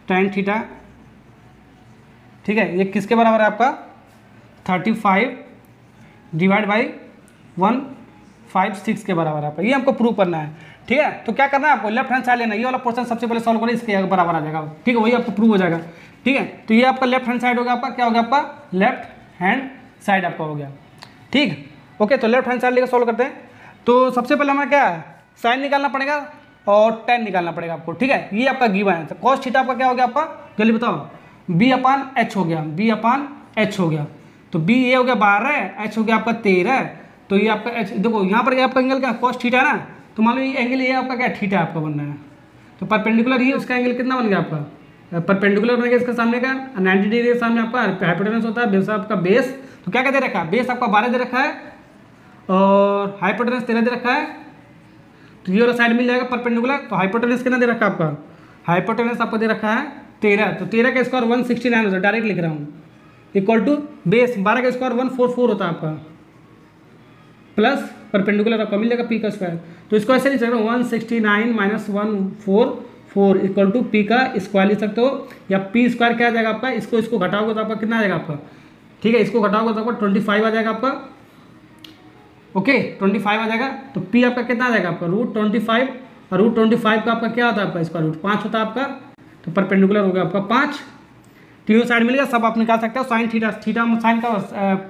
tan थीटा, ठीक है, ये किसके बराबर है आपका, 35 डिवाइड बाई 156 के बराबर है आपका, ये हमको प्रूव करना है, ठीक है। तो क्या करना है आपको, लेफ्ट हैंड साइड लेना, ये वाला पोर्शन सबसे पहले सॉल्व करें, इसके बराबर आ जाएगा, ठीक है, वही आपको प्रूव हो जाएगा, ठीक है। तो ये आपका लेफ्ट हैंड साइड हो गया आपका, क्या हो गया आपका, लेफ्ट हैंड साइड आपका हो गया, ठीक। ओके, तो लेफ्ट हैंड साइड लेकर सॉल्व करते हैं। तो सबसे पहले हमें क्या है, साइन निकालना पड़ेगा और tan निकालना पड़ेगा आपको, ठीक है। ये आपका गिवन है, तो cos थीटा आपका क्या हो गया आपका, जल्दी बताओ, b/h हो गया, b/h हो गया, तो b ये हो गया 12, h हो गया आपका 13, तो ये आपका h, देखो यहाँ पर आपका एंगल क्या, cos थीटा है ना, तो मान लो ये एंगल ये आपका क्या थीटा आपका बन रहा है, तो परपेंडिकुलर ये उसका एंगल कितना बन गया आपका, परपेंडिकुलर बनेगा इसका सामने का 90 डिग्री के सामने आपका हाइपोटेनस होता है, बेस आपका बेस, तो क्या क्या दे रखा है, बेस आपका 12 दे रखा है और हाइपोटेनस 13 दे रखा है, तो ये वाला साइड मिल जाएगा परपेंडिकुलर। तो हाइपोटेनस कितना दे रखा है आपका, हाइपोटेनस आपको दे रखा है 13, तो 13 का स्क्वायर 169 होता है, डायरेक्ट लिख रहा हूँ, इक्वल टू बेस 12 का स्क्वायर 144 होता है आपका, प्लस परपेंडिकुलर आपका मिल जाएगा पी का स्क्वायर, तो इसको ऐसे लिख सकते हो 169 माइनस 144 इक्वल टू पी का स्क्वायर लिख सकते हो, या पी स्क्वायर क्या आ जाएगा आपका, इसको घटाओगे तो आपका कितना आ जाएगा आपका, ठीक है, इसको घटाओगे तो आपका 25 आ जाएगा आपका। ओके, 25 आ जाएगा, तो p आपका कितना आ जाएगा आपका √25, और √25 का आपका क्या होता है आपका स्क्वायर रूट 5 होता है आपका, तो परपेंडिकुलर हो गया आपका 5, तीनों साइड मिल गया, सब आप निकाल सकते हो, साइन थीटा साइन का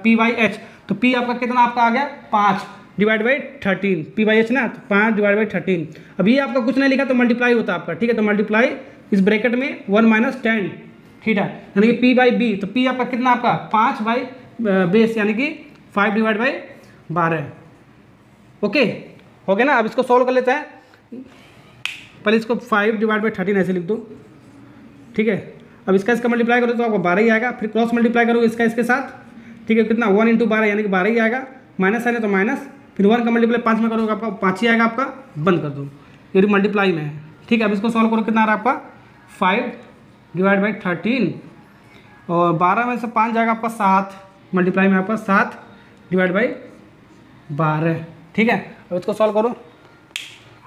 p/h, तो p आपका कितना आपका आ गया 5 डिवाइड बाई 13, p/h ना, तो 5 डिवाइड बाई 13। अब ये आपका कुछ नहीं लिखा तो मल्टीप्लाई होता है आपका, ठीक है, तो मल्टीप्लाई इस ब्रैकेट में 1 माइनस tan थीटा, यानी कि p/b, तो p आपका कितना आपका 5 बाई बेस, यानी कि 5 डिवाइड बाई 12। ओके, हो गया ना। अब इसको सॉल्व कर लेते हैं, पहले इसको 5 डिवाइड बाई 13 ऐसे लिख दो, ठीक है। अब इसका मल्टीप्लाई करो तो आपको 12 ही आएगा, फिर क्रॉस मल्टीप्लाई करोगे इसका इसके साथ, ठीक है, कितना 1 × 12 यानी कि 12 ही आएगा, माइनस है ना तो माइनस, फिर 1 का मल्टीप्लाई 5 में करोगे आपका 5 ही आएगा आपका, बंद कर दो, ये मल्टीप्लाई में है, ठीक है। अब इसको सॉल्व करो, कितना आ रहा है आपका 5 डिवाइड बाई 13, और 12 में से 5 जाएगा आपका 7, मल्टीप्लाई में आपका 7 डिवाइड बाई 12, ठीक है। अब इसको सॉल्व करो,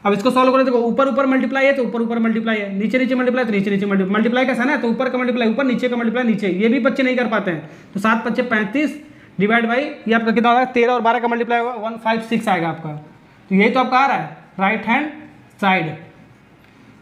अब इसको सॉल्व करो, देखो ऊपर ऊपर मल्टीप्लाई है तो ऊपर ऊपर मल्टीप्लाई है, नीचे नीचे मल्टीप्लाई तो नीचे नीचे मल्टीप्लाई कैसा है, तो ऊपर का मल्टीप्लाई ऊपर, नीचे का मल्टीप्लाई नीचे, ये भी बच्चे नहीं कर पाते हैं, तो 7 × 5 = 35 डिवाइड बाई ये आपका कितना होगा 13 और 12 का मल्टीप्लाई होगा 156 आएगा आपका, तो यही तो आपका आ रहा है राइट हैंड साइड।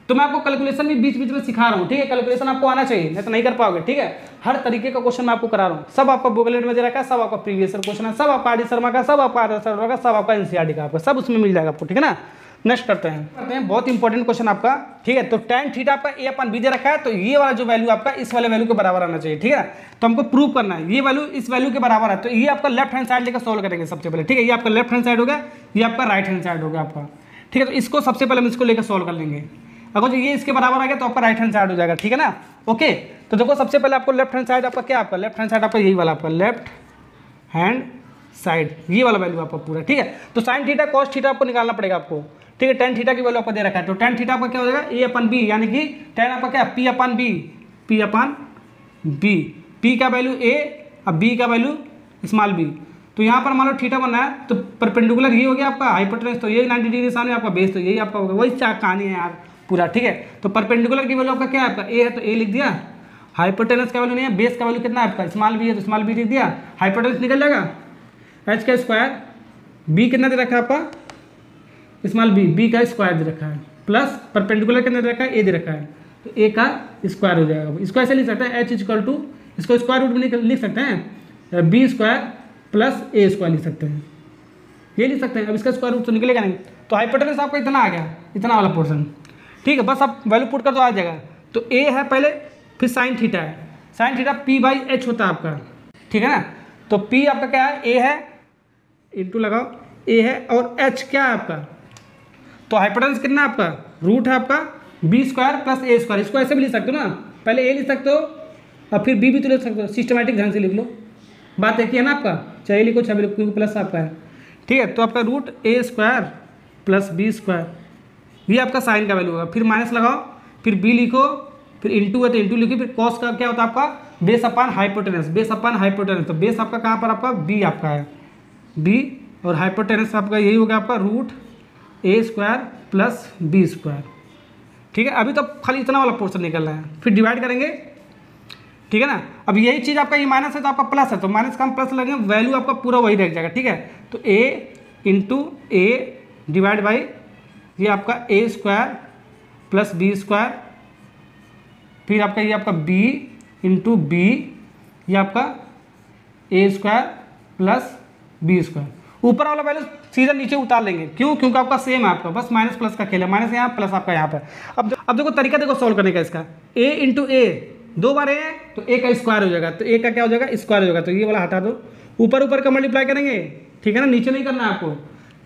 तो मैं आपको कैलकुलेशन भी बीच बीच में सिखा रहा हूँ, ठीक है, कैलकुलेशन आपको आना चाहिए, नहीं तो नहीं कर पाओगे, ठीक है। हर तरीके का क्वेश्चन मैं आपको करा रहा हूँ, सब आपका बुकलेट में दे रखा है, सब आपका प्रीवियस क्वेश्चन है, सब आपका आर डी शर्मा का, सब आपका आर शर्मा का, सब आपका एनसीईआरटी का, आपका सब उसमें मिल जाएगा आपको, ठीक है ना। नेक्स्ट करते हैं बहुत इंपॉर्टेंट क्वेश्चन आपका, ठीक है। तो tan थीटा आपका a/b दे रखा है, तो ये वाला जो वैल्यू आपका इस वाले वैल्यू के बराबर आना चाहिए, ठीक है। तो हमको प्रूव करना है ये वैल्यू इस वैल्यू के बराबर है, तो ये आपका लेफ्ट हैंड साइड लेकर सॉल्व करेंगे सबसे पहले, ठीक है। ये आपका लेफ्ट हैंड साइड हो गया, ये आपका राइट हैंड साइड हो गया आपका, ठीक है। तो इसको सबसे पहले हम इसको लेकर सॉल्व कर लेंगे, अगर ये इसके बराबर आ गया तो आपका राइट हैंड साइड हो जाएगा, ठीक है ना। ओके, तो देखो सबसे पहले आपको लेफ्ट हैंड साइड आपका क्या, आपका लेफ्ट हैंड साइड आपका यही वाला आपका लेफ्ट हैंड साइड, ये वाला वैल्यू आपका पूरा, ठीक है। तो साइन थीटा cos थीटा आपको निकालना पड़ेगा आपको, ठीक है। tan थीटा की वैल्यू आपको दे रखा है, तो tan थीटा आपका क्या हो जाएगा a/b, यानी कि tan आपका क्या p/b, p का वैल्यू a और b का वैल्यू स्मॉल b। तो यहाँ पर मान लो थीटा बनना है, तो परपेंडिकुलर ये हो गया आपका हाइपोटेनस, तो ये 90 डिग्री सामने आपका बेस, तो यही आपका होगा, वही कहानी है यार पूरा, ठीक है। तो परपेंडिकुलर की वैल्यू आपका क्या है, आपका a है तो a लिख दिया, हाइपोटेनस का वैल्यू नहीं है, बेस का वैल्यू कितना है आपका स्मॉल b है तो स्मॉल b लिख दिया, हाइपोटेनस निकल जाएगा h का स्क्वायर, b कितना दे रखा है आपका स्मॉल b का स्क्वायर दे रखा है, प्लस परपेंडिकुलर कितना दे रखा है a दे रखा है, तो a का स्क्वायर हो जाएगा। इसको ऐसे लिख सकते हैं h = इसको स्क्वायर रूट में लिख सकते हैं बी स्क्वायर प्लस ए स्क्वायर लिख सकते हैं, ये लिख सकते हैं। अब इसका स्क्वायर रूट तो निकलेगा नहीं, तो हाइपोटेनस आपका इतना आ गया, इतना वाला पोर्शन, ठीक है। बस आप वैल्यू पुट कर दो आ जाएगा। तो ए है पहले, फिर साइन थीटा है, sine theta P by H होता है आपका, ठीक है ना। तो पी आपका क्या है, ए है, इंटू लगाओ ए है, और एच क्या है आपका, तो हाइपोटेनस कितना है आपका, रूट है आपका बी स्क्वायर प्लस ए स्क्वायर। इसको ऐसे भी लिख सकते हो ना, पहले ए लिख सकते हो और फिर बी भी तो लिख सकते हो, सिस्टमैटिक ढंग से लिख लो, बात एक ही है ना आपका, चाहे लिखो चाहे लिखो, क्योंकि प्लस आपका है, ठीक है। तो आपका रूट ए स्क्वायर प्लस बी स्क्वायर, ये आपका साइन का वैल्यू होगा, फिर माइनस लगाओ, फिर बी लिखो, फिर इंटू है तो इंटू लिखो, फिर कॉस का क्या होता है आपका, base upon hypotenuse, base upon hypotenuse. तो बेस आपका कहाँ पर आपका बी आपका है, बी, और हाइपोटेनस आपका यही होगा आपका रूट ए स्क्वायर प्लस बी स्क्वायर, ठीक है। अभी तो खाली इतना वाला पोर्शन निकल रहा है, फिर डिवाइड करेंगे, ठीक है ना। अब यही चीज़ आपका ये माइनस है तो आपका प्लस है, तो माइनस का हम प्लस लगेंगे, वैल्यू आपका पूरा वही रह जाएगा, ठीक है। तो ए इंटू ए डिवाइड बाई ये आपका ए स्क्वायर प्लस बी स्क्वायर, फिर आपका ये आपका बी इंटू बी, ये आपका ए स्क्वायर प्लस बी स्क्वायर। ऊपर वाला वैल्यू सीधा नीचे उतार लेंगे, क्यों, क्योंकि आपका सेम है, आपका बस माइनस प्लस का खेल है, माइनस यहाँ प्लस आपका यहाँ पर। अब देखो तरीका देखो सॉल्व करने का इसका, ए इंटू ए, दो बार ए है तो ए का स्क्वायर हो जाएगा, तो ए का क्या हो जाएगा, स्क्वायर हो जाएगा, तो ये वाला हटा दो, ऊपर ऊपर का मल्टीप्लाई करेंगे, ठीक है ना, नीचे नहीं करना है आपको,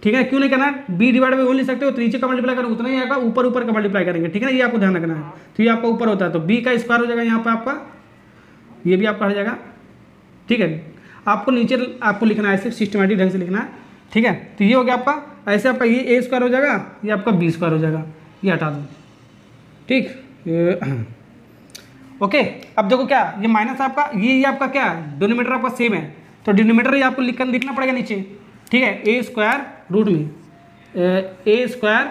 ठीक है। क्यों नहीं करना है, बी डिवाइड बाई वो लिख सकते हो, तो नीचे का मल्टीप्लाई करो उतना ही आएगा, ऊपर ऊपर का मल्टीप्लाई करेंगे, ठीक है ना, ये आपको ध्यान रखना है। तो ये आपका ऊपर होता है, तो बी का स्क्वायर हो जाएगा यहाँ पर आपका, ये भी आपका हट जाएगा, ठीक है। आपको नीचे आपको लिखना है ऐसे सिस्टमैटिक ढंग से लिखना है, ठीक है। तो ये हो गया आपका, ऐसे आपका ये ए स्क्वायर हो जाएगा, ये आपका बी स्क्वायर हो जाएगा, ये हटा दो, ठीक, ओके। अब देखो क्या, ये माइनस आपका, ये आपका क्या, डिनोमिनेटर आपका सेम है, तो डिनोमिनेटर ही आपको लिखना पड़ेगा नीचे, ठीक है। ए स्क्वायर रूट में a square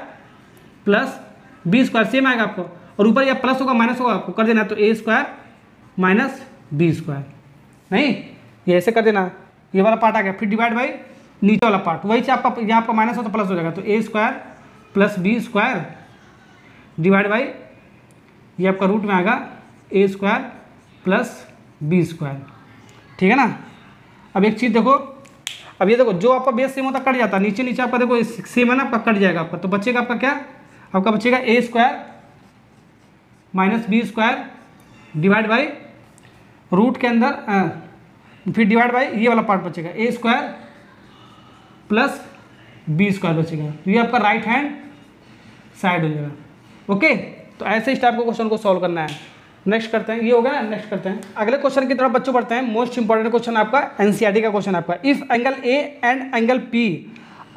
plus b square same आएगा आपको, और ऊपर या प्लस होगा माइनस होगा, आपको कर देना, तो a square minus b square, नहीं ये ऐसे कर देना, ये वाला पार्ट आ गया, फिर डिवाइड बाई नीचे वाला पार्ट, वही से आपका यहाँ पर माइनस हो तो प्लस हो जाएगा, तो a square plus b square divide by ये आपका रूट में आएगा a square plus b square, ठीक है ना। अब एक चीज़ देखो, अब ये देखो जो आपका बेस सेम होता कट जाता है, नीचे नीचे आपका देखो सेम है ना, आपका कट जाएगा आपका, तो बचेगा आपका क्या, आपका बचेगा a square minus b square divide by root के अंदर फिर डिवाइड बाई ये वाला पार्ट बचेगा, a square plus b square बचेगा, तो ये आपका राइट हैंड साइड हो जाएगा, ओके। तो ऐसे इस टाइप के क्वेश्चन को सॉल्व करना है। नेक्स्ट करते हैं, ये हो गया, नेक्स्ट करते हैं अगले क्वेश्चन की तरफ बच्चों बढ़ते हैं। मोस्ट इंपॉर्टेंट क्वेश्चन आपका एनसीईआरटी का क्वेश्चन आपका, if angle A and angle P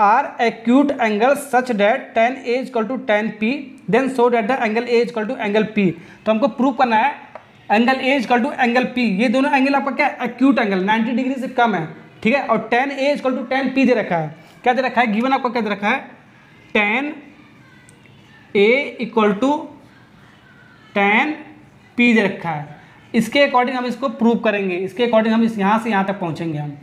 are acute angle such that tan A equal to tan P then so that the angle A equal to angle P। तो हमको prove करना है angle A equal to angle P, ये दोनों angle आपका क्या acute angle 90 degree से कम है, ठीक है। और tan A equal to tan P दे रखा है, क्या दे रखा है, गिवन आपका क्या दे रखा है, tan A equal to tan P दे रखा है। इसके अकॉर्डिंग हम इसको प्रूव करेंगे, इसके अकॉर्डिंग हम इस यहाँ से यहाँ तक पहुँचेंगे हम,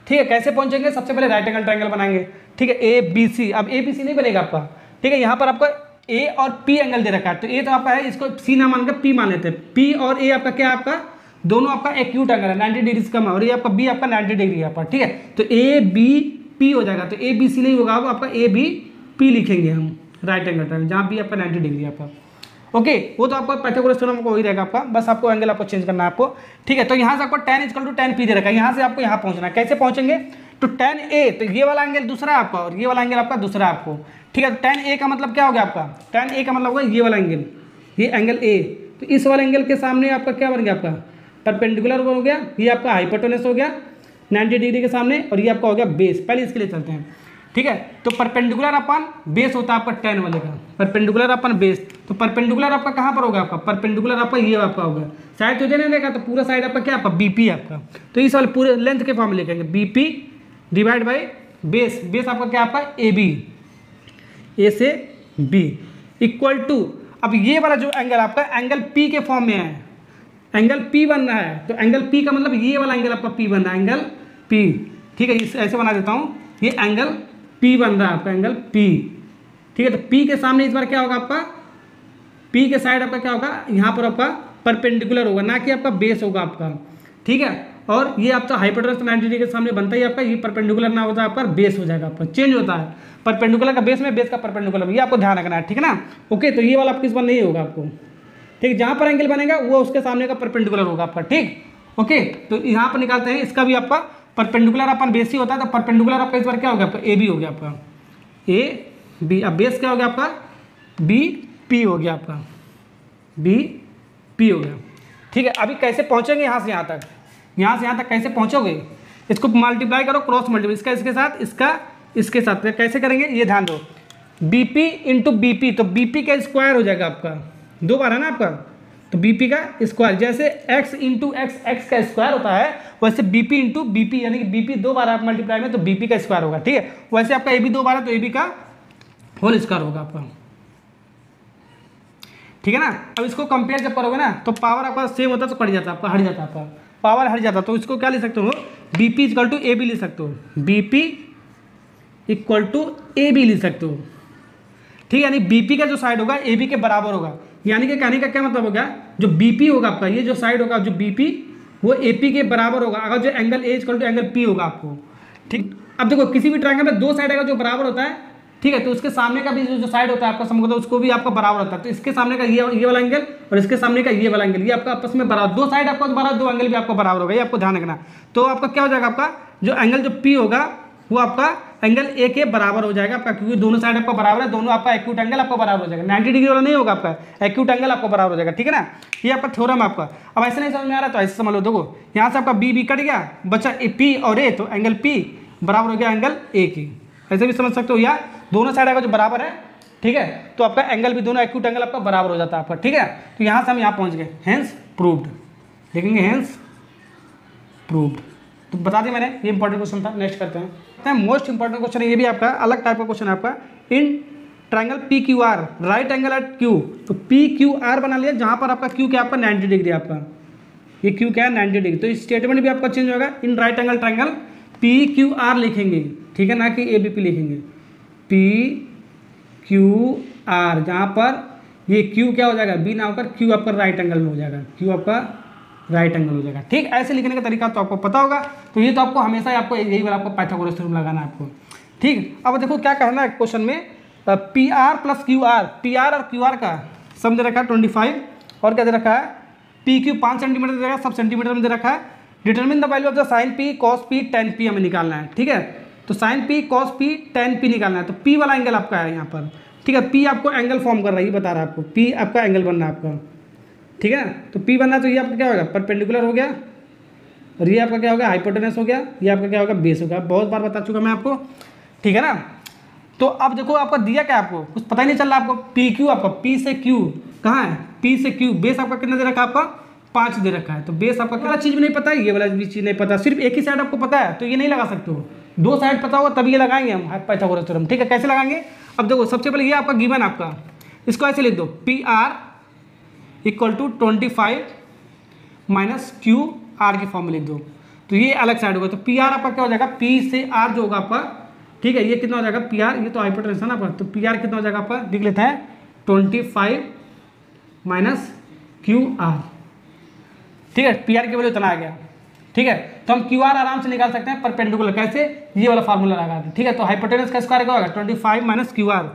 ठीक है। कैसे पहुँचेंगे, सबसे पहले राइट एंगल ट्रायंगल बनाएंगे, ठीक है, ए बी सी। अब ए बी सी नहीं बनेगा आपका, ठीक है, यहाँ पर आपका ए और पी एंगल दे रखा है, तो ए तो आपका है, इसको सी ना मानकर पी मान लेते हैं। पी और ए आपका क्या है, आपका दोनों आपका एक्यूट एंगल है, 90 डिग्री से कम है, और ये आपका बी आपका 90 डिग्री है आपका, ठीक है। तो ए बी पी हो जाएगा, तो ए बी सी नहीं होगा, अब आपका ए बी पी लिखेंगे हम राइट एंगल ट्रायंगल, जहाँ बी आपका 90 डिग्री है आपका, ओके। वो तो आपका पाइथागोरस थ्योरम को वही रहेगा आपका, बस आपको एंगल आपको चेंज करना है आपको, ठीक है। तो यहाँ से आपको tan equal to tan P दे रखा है, यहाँ से आपको यहाँ पहुँचना है, कैसे पहुँचेंगे, तो tan A, तो ये वाला एंगल दूसरा है आपका और ये वाला एंगल आपका दूसरा है आपको, ठीक है। तो tan A का मतलब क्या हो गया आपका, tan A का मतलब होगा ये वाला एंगल, ये एंगल A, तो इस वाले एंगल के सामने आपका क्या बन गया, आपका परपेंडिकुलर हो गया, ये आपका हाइपोटेनस हो गया 90 डिग्री के सामने, और ये आपका हो गया बेस। पहले इसके लिए चलते हैं, ठीक है। तो परपेंडिकुलर अपन बेस होता है आपका tan वाले का, परपेंडिकुलर अपन बेस, तो परपेंडिकुलर आपका कहाँ पर होगा, आपका परपेंडिकुलर आपका ये आपका होगा, साइड तो देने देगा, तो पूरा साइड आपका क्या आपका बीपी आपका, तो इस वाले पूरे लेंथ के फॉर्म में लिखेंगे BP divide by base, base आपका क्या आपका ए बी, ए से बी इक्वल टू, अब ये वाला जो एंगल आपका एंगल पी के फॉर्म में है, एंगल पी बन रहा है, तो एंगल पी का मतलब ये वाला एंगल आपका पी बन रहा है, एंगल पी, ठीक है। इस ऐसे बना देता हूँ, ये एंगल पी बन रहा है आपका, एंगल पी, ठीक है। तो पी के सामने इस बार क्या होगा आपका, पी के साइड आपका क्या होगा, यहाँ पर आपका परपेंडिकुलर होगा, ना कि आपका बेस होगा आपका, ठीक है। और ये आपका हाइपोटेनस 90 डिग्री के सामने बनता ही आपका, ये परपेंडिकुलर ना होता है आपका, बेस हो जाएगा आपका, चेंज होता है परपेंडिकुलर का बेस में, बेस का परपेंडिकुलर में, ये आपको ध्यान रखना है, ठीक है ना। ओके, तो ये वाला आपके इस बार नहीं होगा आपको, ठीक, जहाँ पर एंगल बनेगा वो उसके सामने का परपेंडिकुलर होगा आपका, ठीक। ओके, तो यहाँ पर निकालते हैं, इसका भी आपका परपेंडिकुलर अपन बेस ही होता है, तो परपेंडिकुलर आपका इस बार क्या हो गया आपका, ए बी हो गया आपका, ए बी। अब बेस क्या हो गया आपका, बी पी हो गया आपका, बी पी हो गया, ठीक है। अभी कैसे पहुँचेंगे यहाँ से यहाँ तक, यहाँ से यहाँ तक कैसे पहुँचोगे, इसको मल्टीप्लाई करो, क्रॉस मल्टीप्लाई, इसका इसके साथ, इसका इसके साथ, कैसे करेंगे ये ध्यान दो, B P into B P, तो बी पी का स्क्वायर हो जाएगा आपका, 2 बार है ना आपका, तो बी पी का स्क्वायर, जैसे x इंटू एक्स एक्स का स्क्वायर होता है, वैसे B P into B P, यानी कि बी पी 2 बार आप मल्टीप्लाई में, तो बी पी का स्क्वायर होगा, ठीक है। वैसे आपका ए बी 2 बार है, तो ए बी का होल स्क्वायर होगा आपका, ठीक है ना। अब इसको कंपेयर जब करोगे ना, तो पावर आपका सेम होता है, तो कट जाता है आपका, हट जाता है आपका, पावर हट जाता है, तो इसको क्या लिख सकते हो, B P equal to A B लिख सकते हो, B P equal to A B लिख सकते हो, ठीक है। यानी बीपी का जो साइड होगा ए बी के बराबर होगा, यानी कि कहने का क्या मतलब हो गया, जो बीपी होगा आपका, ये जो साइड होगा जो बीपी, वो एपी के बराबर होगा, अगर जो angle A equal to angle P होगा आपको, ठीक। अब देखो किसी भी ट्रायंगल में 2 साइड अगर जो बराबर होता है, ठीक है, तो उसके सामने का भी जो साइड होता है आपका समझो, उसको भी आपका बराबर होता है, तो इसके सामने का ये वाला एंगल और इसके सामने का ये वाला एंगल, ये आपका आपस में बराबर, 2 साइड आपका बराबर, 2 एंगल भी आपको बराबर होगा, ये आपको ध्यान रखना। तो आपका क्या हो जाएगा, आपका जो एंगल जो पी होगा वो आपका एंगल ए के बराबर हो जाएगा आपका, क्योंकि दोनों साइड आपका बराबर है, दोनों आपका एक्यूट एंगल आपका बराबर हो जाएगा, 90 डिग्री वाला नहीं होगा आपका, एक्यूट एंगल आपको बराबर हो जाएगा, ठीक है ना। ये आपका थ्योरम आपका। अब ऐसे नहीं समझ में आ रहा तो ऐसे समझ लो, देखो यहाँ से आपका बी बी कट गया, बचा पी और ए, तो एंगल पी बराबर हो गया एंगल ए की, ऐसे भी समझ सकते हो, या दोनों साइड अगर जो बराबर है, ठीक है, तो आपका एंगल भी दोनों एक्यूट एंगल आपका बराबर हो जाता है आपका, ठीक है। तो यहाँ से हम यहाँ पहुँच गए, हेंस प्रूव्ड, देखेंगे हेंस प्रूव्ड, तो बता दें मैंने, ये इंपॉर्टेंट क्वेश्चन था। नेक्स्ट करते हैं मोस्ट इंपॉर्टेंट क्वेश्चन, ये भी आपका अलग टाइप का क्वेश्चन है आपका, in triangle P Q R, right angle at Q, तो पी क्यू आर बना लिया, जहाँ पर आपका क्यू क्या आपका 90 डिग्री आपका, ये क्यू क्या है 90 डिग्री, तो इस स्टेटमेंट भी आपका चेंज होगा, in right angle triangle P Q are लिखेंगे, ठीक है ना, कि ए बी पी लिखेंगे, पी क्यू आर, जहाँ पर ये क्यू क्या हो जाएगा, बी ना होकर क्यू आपका राइट एंगल में हो जाएगा, क्यू आपका राइट एंगल हो जाएगा, ठीक। ऐसे लिखने का तरीका तो आपको पता होगा, तो ये तो आपको हमेशा ही आपको यही वाला आपको पाइथागोरस थ्योरम लगाना है आपको, ठीक। अब देखो क्या कहना है क्वेश्चन में, P R plus Q are, P R और क्यू आर का सम दे रखा है 25, और क्या दे रखा है, पी क्यू 5 सेंटीमीटर दे रखा है, सब सेंटीमीटर में दे रखा है, determine the value of the sine P cos P tan P हमें निकालना है, ठीक है। तो sine P cos P tan P निकालना है, तो पी वाला एंगल आपका है यहाँ पर, ठीक है, पी आपको एंगल फॉर्म कर रहा है, ये बता रहा है आपको, पी आपका एंगल बनना है आपका, ठीक है। तो पी बनना है, तो ये आपका क्या होगा, परपेंडिकुलर हो गया, और ये आपका क्या होगा, हाइपोटेनस हो गया, ये आपका क्या होगा, बेस होगा, बहुत बार बता चुका मैं आपको, ठीक है ना। तो अब देखो आपका दिया क्या, आपको कुछ पता ही नहीं चल रहा आपको, पी क्यू आपका, पी से क्यू कहाँ है, पी से क्यू, बेस आपका कितना दे रखा है आपका 5 दे रखा है, तो बेस आपका क्या चीज़ भी नहीं पता है, ये वाला भी चीज़ नहीं पता, सिर्फ एक ही साइड आपको पता है, तो ये नहीं लगा सकते हो, 2 साइड पता होगा तब ये लगाएंगे हम पाइथागोरस थ्योरम, ठीक है। कैसे लगाएंगे, अब देखो सबसे पहले ये आपका गिवन आपका, इसको ऐसे लिख दो, P R equal to 25 minus Q R के फॉर्म में लिख दो, तो ये अलग साइड होगा, तो पी आर आपका क्या हो जाएगा, पी से आर जो होगा आपका, ठीक है, ये कितना हो जाएगा पी आर, ये तो हाइपोटेनस है ना आपका, तो पी आर कितना हो जाएगा आपका, लिख लेते हैं 25 माइनस क्यू आर, ठीक है, पी आर की वैल्यू इतना आ गया, ठीक है। तो हम क्यू आर आराम से निकाल सकते हैं परपेंडिकुलर, कैसे, ये वाला फार्मूला लगा दें, ठीक है। तो हाइपोटेनस का स्क्वायर क्या होगा 25 minus Q are,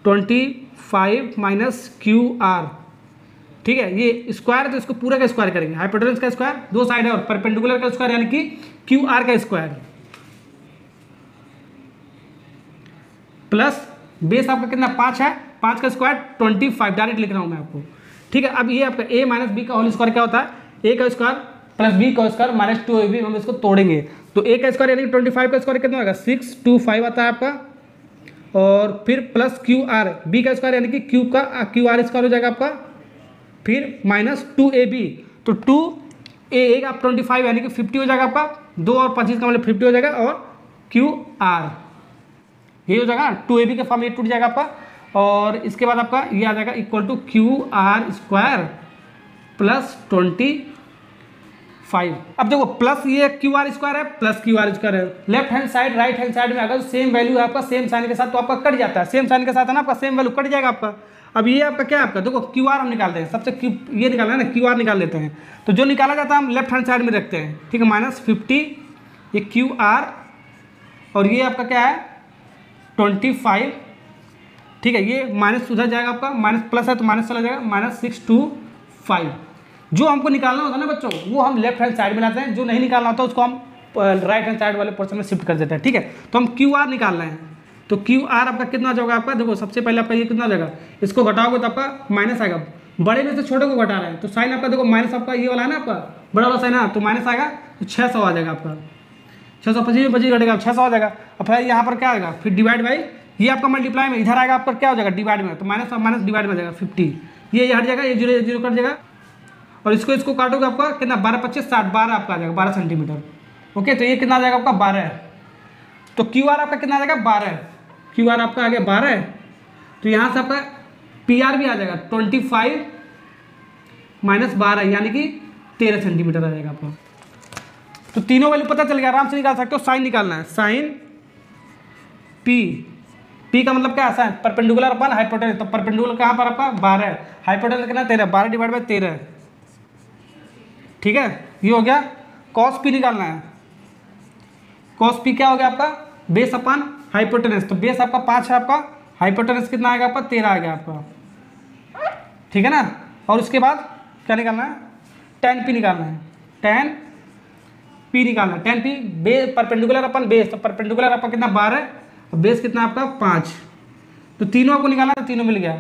25 minus Q are, ठीक है, ये स्क्वायर तो इसको पूरा का स्क्वायर करेंगे, हाइपोटेनस का स्क्वायर 2 साइड है, और परपेंडिकुलर का स्क्वायर यानी कि क्यू आर का स्क्वायर, प्लस बेस आपका कितना 5 है, 5 का स्क्वायर 25, डायरेक्ट लिख रहा हूँ मैं आपको, ठीक है। अब ये आपका ए माइनस बी का होल स्क्वायर क्या होता है, ए का स्क्वायर प्लस बी का स्क्वायर माइनस 2ab, हम इसको तोड़ेंगे, तो ए का स्क्वायर यानी 25 का स्क्वायर कितना होगा 625 आता है आपका, और फिर प्लस क्यू आर, बी का स्क्वायर यानी कि क्यू आर स्क्वायर हो जाएगा आपका, फिर माइनस 2ab, तो 2a आप 25 यानी कि 50 हो जाएगा आपका, 2 और 25 का मतलब 50 हो जाएगा, और क्यू आर ये हो जाएगा 2ab का फॉर्म ये टूट जाएगा आपका, और इसके बाद आपका ये आ जाएगा equal to Q R square plus 25, 5। अब देखो प्लस ये क्यू आर स्क्वायर है प्लस क्यू आर स्क्वायर है, left hand side right hand side में अगर सेम वैल्यू है आपका सेम साइन के साथ तो आपका कट जाता है, सेम साइन के साथ है ना आपका सेम वैल्यू कट जाएगा आपका। अब ये आपका क्या है आपका, देखो क्यू आर हम निकालते हैं, सबसे ये निकालना है ना, क्यू आर निकाल लेते हैं। तो जो निकाला जाता है हम लेफ्ट हैंड साइड में रखते हैं, ठीक है, -50 ये क्यू आर और ये आपका क्या है 25, ठीक है, ये माइनस उधर जाएगा आपका, माइनस प्लस है तो माइनस चला जाएगा, -625। जो हमको निकालना होता है ना बच्चों वो हम लेफ्ट हैंड साइड में लाते हैं, जो नहीं निकालना होता उसको हम राइट हैंड साइड वाले पोर्शन में शिफ्ट कर देते हैं, ठीक है। तो हम क्यू आर निकाल रहे हैं, तो क्यू आर आपका कितना जाएगा आपका, देखो सबसे पहले आपका ये कितना हो जाएगा, इसको घटाओगे तो आपका माइनस आएगा, बड़े में से छोटे को घटा रहे हैं तो साइन आपका देखो माइनस आपका ये वाला है ना आपका बड़ा वाला साइन है तो माइनस आएगा तो 600 आ जाएगा आपका, 625 में 25 घटेगा 600 आ जाएगा। और फिर यहाँ पर क्या आएगा, फिर डिवाइड बाई ये आपका मल्टीप्लाई में इधर आएगा आपका क्या हो जाएगा डिवाइड में, तो माइनस और माइनस डिवाइड में आ जाएगा 50, ये हट जाएगा, ये 0 0 कट जाएगा और इसको काटोगे आपका कितना 12 25 60 12 आपका आ जाएगा 12 सेंटीमीटर। ओके, तो ये कितना आ जाएगा आपका 12, तो क्यू आर आपका कितना आ जाएगा 12, क्यू आर आपका आ गया 12, तो यहाँ से आपका पी आर भी आ जाएगा 25 माइनस 12 यानी कि 13 सेंटीमीटर आ जाएगा आपका। तो तीनों वैल्यू पता चल गया, आराम से निकाल सकते हो। साइन निकालना है, साइन पी का मतलब क्या है, परपेंडिकुलर अपन हाइपोटेनस, तो परपेंडिकुलर कहाँ पर आपका 12, हाइपोटेनस कितना 13, 12 डिवाइड बाई 13, ठीक है, ये हो गया। कॉस पी निकालना है, कॉस पी क्या हो गया आपका बेस अपन हाइपोटेनस, तो बेस आपका 5 है आपका, हाइपोटेनस कितना आएगा आपका 13 आ गया आपका, ठीक है ना। और उसके बाद क्या निकालना है, tan पी निकालना है, tan पी निकालना है, tan P base perpendicular upon base, तो परपेंडिकुलर आपका कितना 12 और बेस कितना आपका 5, तो तीनों आपको निकालना है, तो तीनों मिल गया।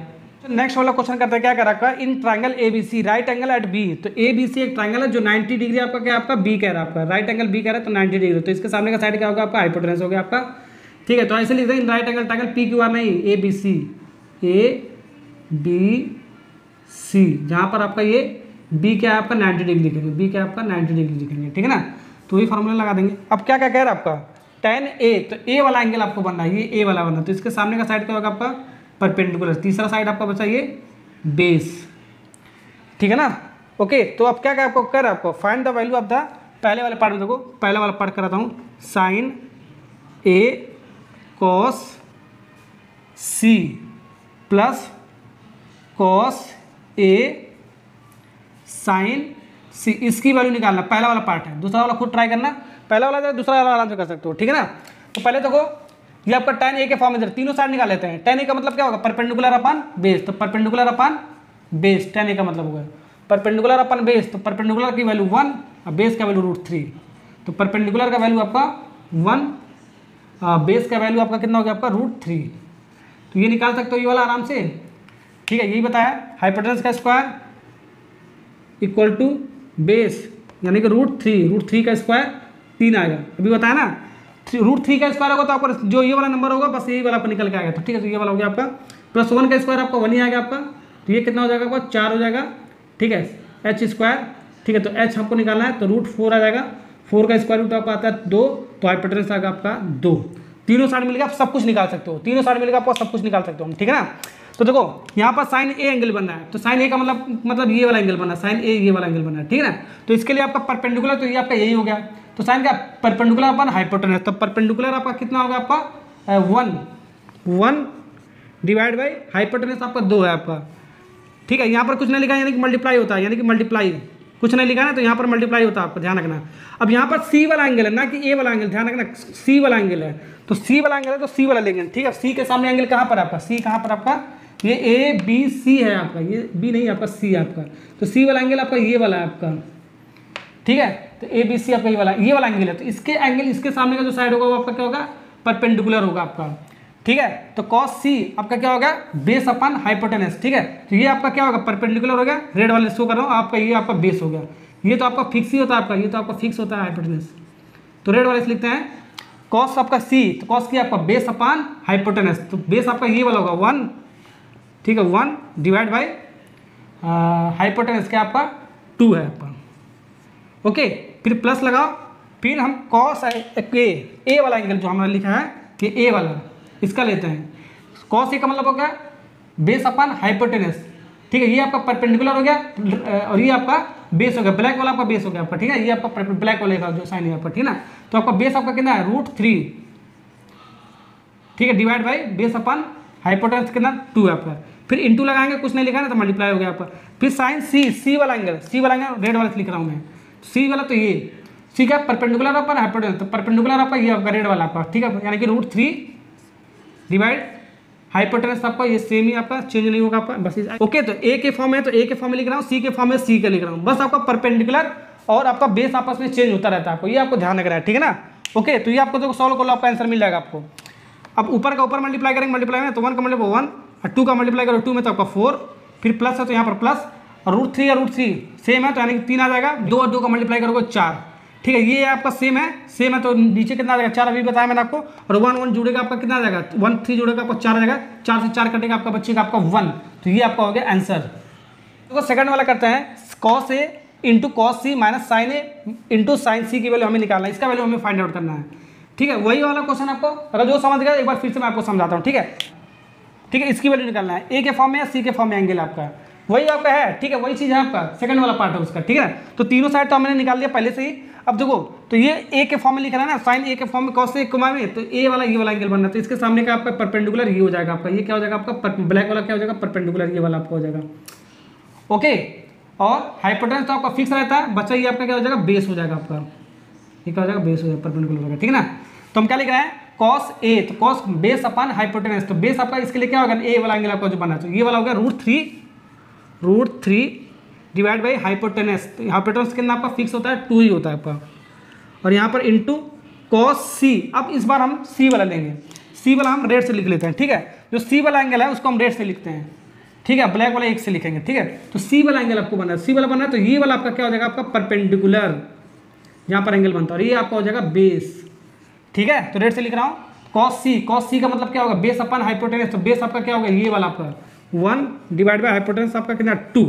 तो नेक्स्ट वाला क्वेश्चन करते हैं, क्या कर रखा है, in triangle ABC right angle at B, तो ABC एक ट्रायंगल है जो 90 डिग्री आपका क्या आपका बी कह रहा है आपका, राइट एंगल बी कह रहा है तो 90 डिग्री, तो इसके सामने का साइड क्या होगा आपका हाइपोटेनस हो गया आपका, ठीक है। तो ऐसे लिखते हैं in right angle triangle PQR नहीं ABC, ABC जहाँ पर आपका ये बी क्या है आपका 90 डिग्री लिखेंगे, बी क्या है आपका 90 डिग्री लिखेंगे, ठीक है ना। तो ये फॉर्मूला लगा देंगे। अब क्या क्या कह रहा है आपका tan A, तो A वाला एंगल आपको बनना है, ये A वाला बनना है, तो इसके सामने का साइड क्या होगा आपका परपेंडिकुलर, तीसरा साइड आपका बचा ये बेस, ठीक है ना। ओके, तो अब क्या क्या आपको कर रहा है आपको find the value of the, पहले वाले पार्ट में देखो, पहले वाला पार्ट कराता हूँ, sine A cos C plus cos A sine C, इसकी वैल्यू निकालना, पहला वाला पार्ट है। दूसरा वाला खुद ट्राई करना, पहला वाला दूसरा वाला आराम से कर सकते हो, ठीक है ना। तो पहले देखो ये आपका tan A के फॉर्म में तीनों साइड निकाल लेते हैं। tan A का मतलब क्या होगा परपेंडिकुलर अपन बेस, तो perpendicular upon base tan A का मतलब होगा परपेंडिकुलर अपन बेस, तो परपेंडिकुलर की वैल्यू 1 और बेस का वैल्यू √3, तो परपेंडिकुलर का वैल्यू आपका 1, बेस का वैल्यू आपका कितना हो गया आपका √3, तो ये निकाल सकते हो ये वाला आराम से, ठीक है। यही बताया हाइपोटेनस का स्क्वायर इक्वल टू बेस यानी कि √3 का स्क्वायर 3 आएगा, अभी बताया ना, √3 का स्क्वायर होगा तो आपका जो ये वाला नंबर होगा बस यही वाला आपका निकल के आएगा, तो ठीक है। तो ये वाला हो गया आपका प्लस 1 का स्क्वायर आपका 1 ही आएगा आपका, तो ये कितना हो जाएगा आपका 4 हो जाएगा, ठीक है, h स्क्वायर, ठीक है। तो h हमको निकालना है तो √4 आ जाएगा, 4 का स्क्वायर रूट आपका आता है 2, तो हाइपोटेनस आएगा आपका 2, तीनों साइड मिल गया, आप सब कुछ निकाल सकते हो, तीनों साइड मिल गया आपको सब कुछ निकाल सकते हो, ठीक है ना। तो देखो यहाँ पर साइन A एंगल बनना है, तो साइन A का मतलब ये वाला एंगल बनना है, साइन A ये वाला एंगल बनना है, ठीक है ना। तो इसके लिए आपका परपेंडिकुलर, तो ये आपका यही हो गया, तो साइन का परपेंडिकुलर अपन हाइपोटेनस, तो परपेंडिकुलर आपका कितना होगा आपका 1 डिवाइड बाई हाइपोटेनस आपका 2 है आपका, ठीक है। यहाँ पर कुछ नहीं लिखा यानी कि मल्टीप्लाई होता है, यानी कि मल्टीप्लाई कुछ नहीं लिखा ना, तो यहाँ पर मल्टीप्लाई होता है आपका, ध्यान रखना। अब यहाँ पर C वाला एंगल है ना कि A वाला एंगल, ध्यान रखना C वाला एंगल है, तो C वाला एंगल है तो C वाला लेंगे, ठीक है। C के सामने एंगल कहाँ पर आपका, C कहाँ पर आपका, ये ABC है आपका, ये B नहीं आपका C आपका, तो C वाला एंगल आपका ये वाला है आपका, ठीक है। तो ABC आपका ये वाला एंगल है, तो इसके एंगल इसके सामने का जो साइड होगा वो आपका क्या होगा परपेंडिकुलर होगा आपका, ठीक है। तो cos C आपका क्या होगा बेस अपन हाइपोटेनस, ठीक है। तो ये आपका क्या होगा परपेंडिकुलर हो गया, रेड वाले शो कर रहा हूँ आपका, ये आपका बेस हो गया, ये तो आपका फिक्स ही होता है आपका, ये तो आपका फिक्स होता है हाइपोटेनस, तो रेड वाले से लिखते हैं cos आपका C, तो cos की आपका बेस अपन हाइपोटेनस, तो बेस आपका ये वाला होगा 1, ठीक है, 1 डिवाइड बाई हाइपोटेनस क्या आपका 2 है आपका, ओके। फिर प्लस लगाओ, फिर हम cos A वाला एंगल जो हमने लिखा है कि A वाला इसका लेते हैं, cos A का मतलब हो गया बेस अपन हाइपोटेनस, ठीक है, ये आपका परपेंडिकुलर हो गया और ये आपका बेस हो गया, ब्लैक वाला आपका बेस हो गया आपका, ठीक है, ये आपका ब्लैक वाले का जो साइन है आपका, ठीक है ना। तो आपका बेस आपका कितना है √3, ठीक है, divide by base upon hypotenuse कितना 2 है आपका। फिर इंटू लगाएंगे, कुछ नहीं लिखा ना तो मल्टीप्लाई हो गया आपका। फिर साइन सी वाला एंगल, रेड वाला से लिख रहा हूँ मैं, सी वाला तो ये सी क्या परपेंडिकुलर अपन हाइपोटेनस, तो परपेंडिकुलर आपका ये आपका रेड वाला आपका, ठीक है, यानी कि √3 डिवाइड हाइपोटेनस आपका ये सेम ही आपका, चेंज नहीं होगा आपका बस। ओके, तो ए के फॉर्म है तो ए के फॉर्म में लिख रहा हूँ, सी के फॉर्म में सी के लिख रहा हूँ, बस आपका परपेंडिकुलर और आपका बेस आपस में चेंज होता रहता है आपको, ये आपको ध्यान रखना है, ठीक है ना। ओके, तो ये आपको जो सॉल्व कर लो आपका आंसर मिल जाएगा आपको। अब ऊपर का ऊपर मल्टीप्लाई करेंगे, मल्टीप्लाई में तो 1 का मल्टीप्लाई 1 और 2 का मल्टीप्लाई करो 2 में तो आपका 4, फिर प्लस है तो यहाँ पर प्लस और √3 और √3 सेम है तो यानी कि 3 आ जाएगा, 2 और 2 का मल्टीप्लाई करोगे 4, ठीक है, ये आपका सेम है तो नीचे कितना आ जाएगा 4 अभी बताया मैंने आपको, और 1 1 जुड़ेगा आपका कितना आ जाएगा 1 3 जुड़ेगा आपका 4 आ जाएगा, 4 से 4 कटेगा आपका बच्चे का आपका 1, तो ये आपका हो गया आंसर। तो सेकंड वाला करते हैं cos A इंटू cos C minus sine A into sine C की वैल्यू हमें निकालना है, इसका वैल्यू हमें फाइंड आउट करना है, ठीक है, वही वाला क्वेश्चन आपको अगर जो समझ गया एक बार फिर से मैं आपको समझाता हूँ, ठीक है, इसकी वैल्यू निकालना है, ए के फॉर्म में या सी के फॉर्म में एंगल आपका वही आपका है, ठीक है, वही चीज़ है आपका, सेकंड वाला पार्ट है उसका, ठीक है। तो तीनों साइड तो हमने निकाल लिया पहले से ही। अब देखो तो ये ए के फॉर्म में लिखा है ना, साइन ए के फॉर्म में cos A में, तो ए वाला ये वाला एंगल बनना है, तो इसके सामने का आपका परपेंडिकुलर ये हो जाएगा आपका, ये क्या हो जाएगा आपका ब्लैक वाला क्या हो जाएगा परपेंडिकुलर, ये वाला आपका हो जाएगा। ओके, और हाइपोटेनस तो आपका फिक्स रहता है बच्चा, ये आपका क्या हो जाएगा बेस हो जाएगा आपका, ये क्या हो जाएगा बेस हो जाएगा परपेंडिकुलर हो जाएगा, ठीक है ना। तो हम क्या लिख रहे हैं cos A, तो cos बेस अपन हाइपोटेनस, तो बेस आपका इसके लिए क्या होगा ए वाला एंगल आपका जो बना, तो ये वाला हो गया √3 डिवाइड बाई हाइपोटेनस, तो हाइपोटेनस कितना आपका फिक्स होता है 2 ही होता है आपका, और यहाँ पर इंटू cos C। अब इस बार हम C वाला लेंगे, C वाला हम रेड से लिख लेते हैं, ठीक है, जो C वाला एंगल है उसको हम रेड से लिखते हैं, ठीक है, ब्लैक वाला एक से लिखेंगे, ठीक है। तो C वाला एंगल आपको बनना है, C वाला बनना है तो ये वाला आपका क्या हो जाएगा आपका परपेंडिकुलर, यहाँ पर एंगल बनता है, और ये आपका हो जाएगा बेस, ठीक है। तो रेड से लिख रहा हूँ cos C का मतलब क्या होगा बेस अपन हाइपोटेनस, तो बेस आपका क्या होगा ये वाला आपका 1 डिवाइड बाई हाइपोटेनस आपका कितना 2,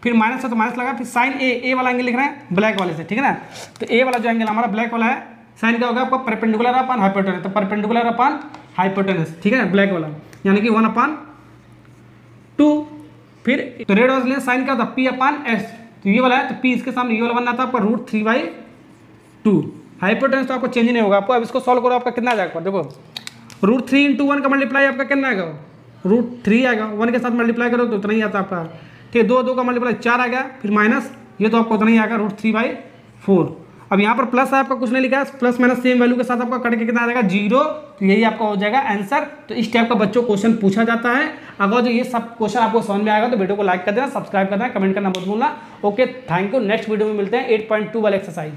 फिर माइनस है तो माइनस लगा, फिर साइन ए वाला एंगल लिख रहे हैं ब्लैक वाले से, ठीक है ना। तो ए वाला जो एंगल हमारा ब्लैक वाला है, साइन क्या होगा आपका परपेंडिकुलर अपन हाइपोटेनस, तो परपेंडिकुलर अपन हाइपोटेनस, ठीक है, ब्लैक वाला यानी कि 1/2, फिर तो रेड वाले साइन क्या होता है P/S, तो ये वाला है तो P इसके सामने ये वाला बनना था आपका √3/2, हाइपोटेनस तो आपको चेंज नहीं होगा आपको। अब इसको सॉल्व करो, आपका कितना आ जाएगा देखो, √3 × 1 का मल्टीप्लाई आपका कितना आएगा √3 आएगा, 1 के साथ मल्टीप्लाई करो तो उतना ही आता आपका, ठीक है, 2 का मल्टीप्लाई 4 आ गया, फिर माइनस ये तो आपको उतना ही आएगा √3/4। अब यहाँ पर प्लस है आपका कुछ नहीं लिखा है, प्लस माइनस सेम वैल्यू के साथ आपका कट के कितना आ जाएगा 0, तो यही आपका हो जाएगा आंसर। तो इस टाइप का बच्चों क्वेश्चन पूछा जाता है। अगर जो ये सब क्वेश्चन आपको समझ में आएगा तो वीडियो को लाइक कर देना, सब्सक्राइब करना, कमेंट करना मत भूलना। Okay, thank you. Next video में मिलते हैं 8.2 वाला एक्सरसाइज।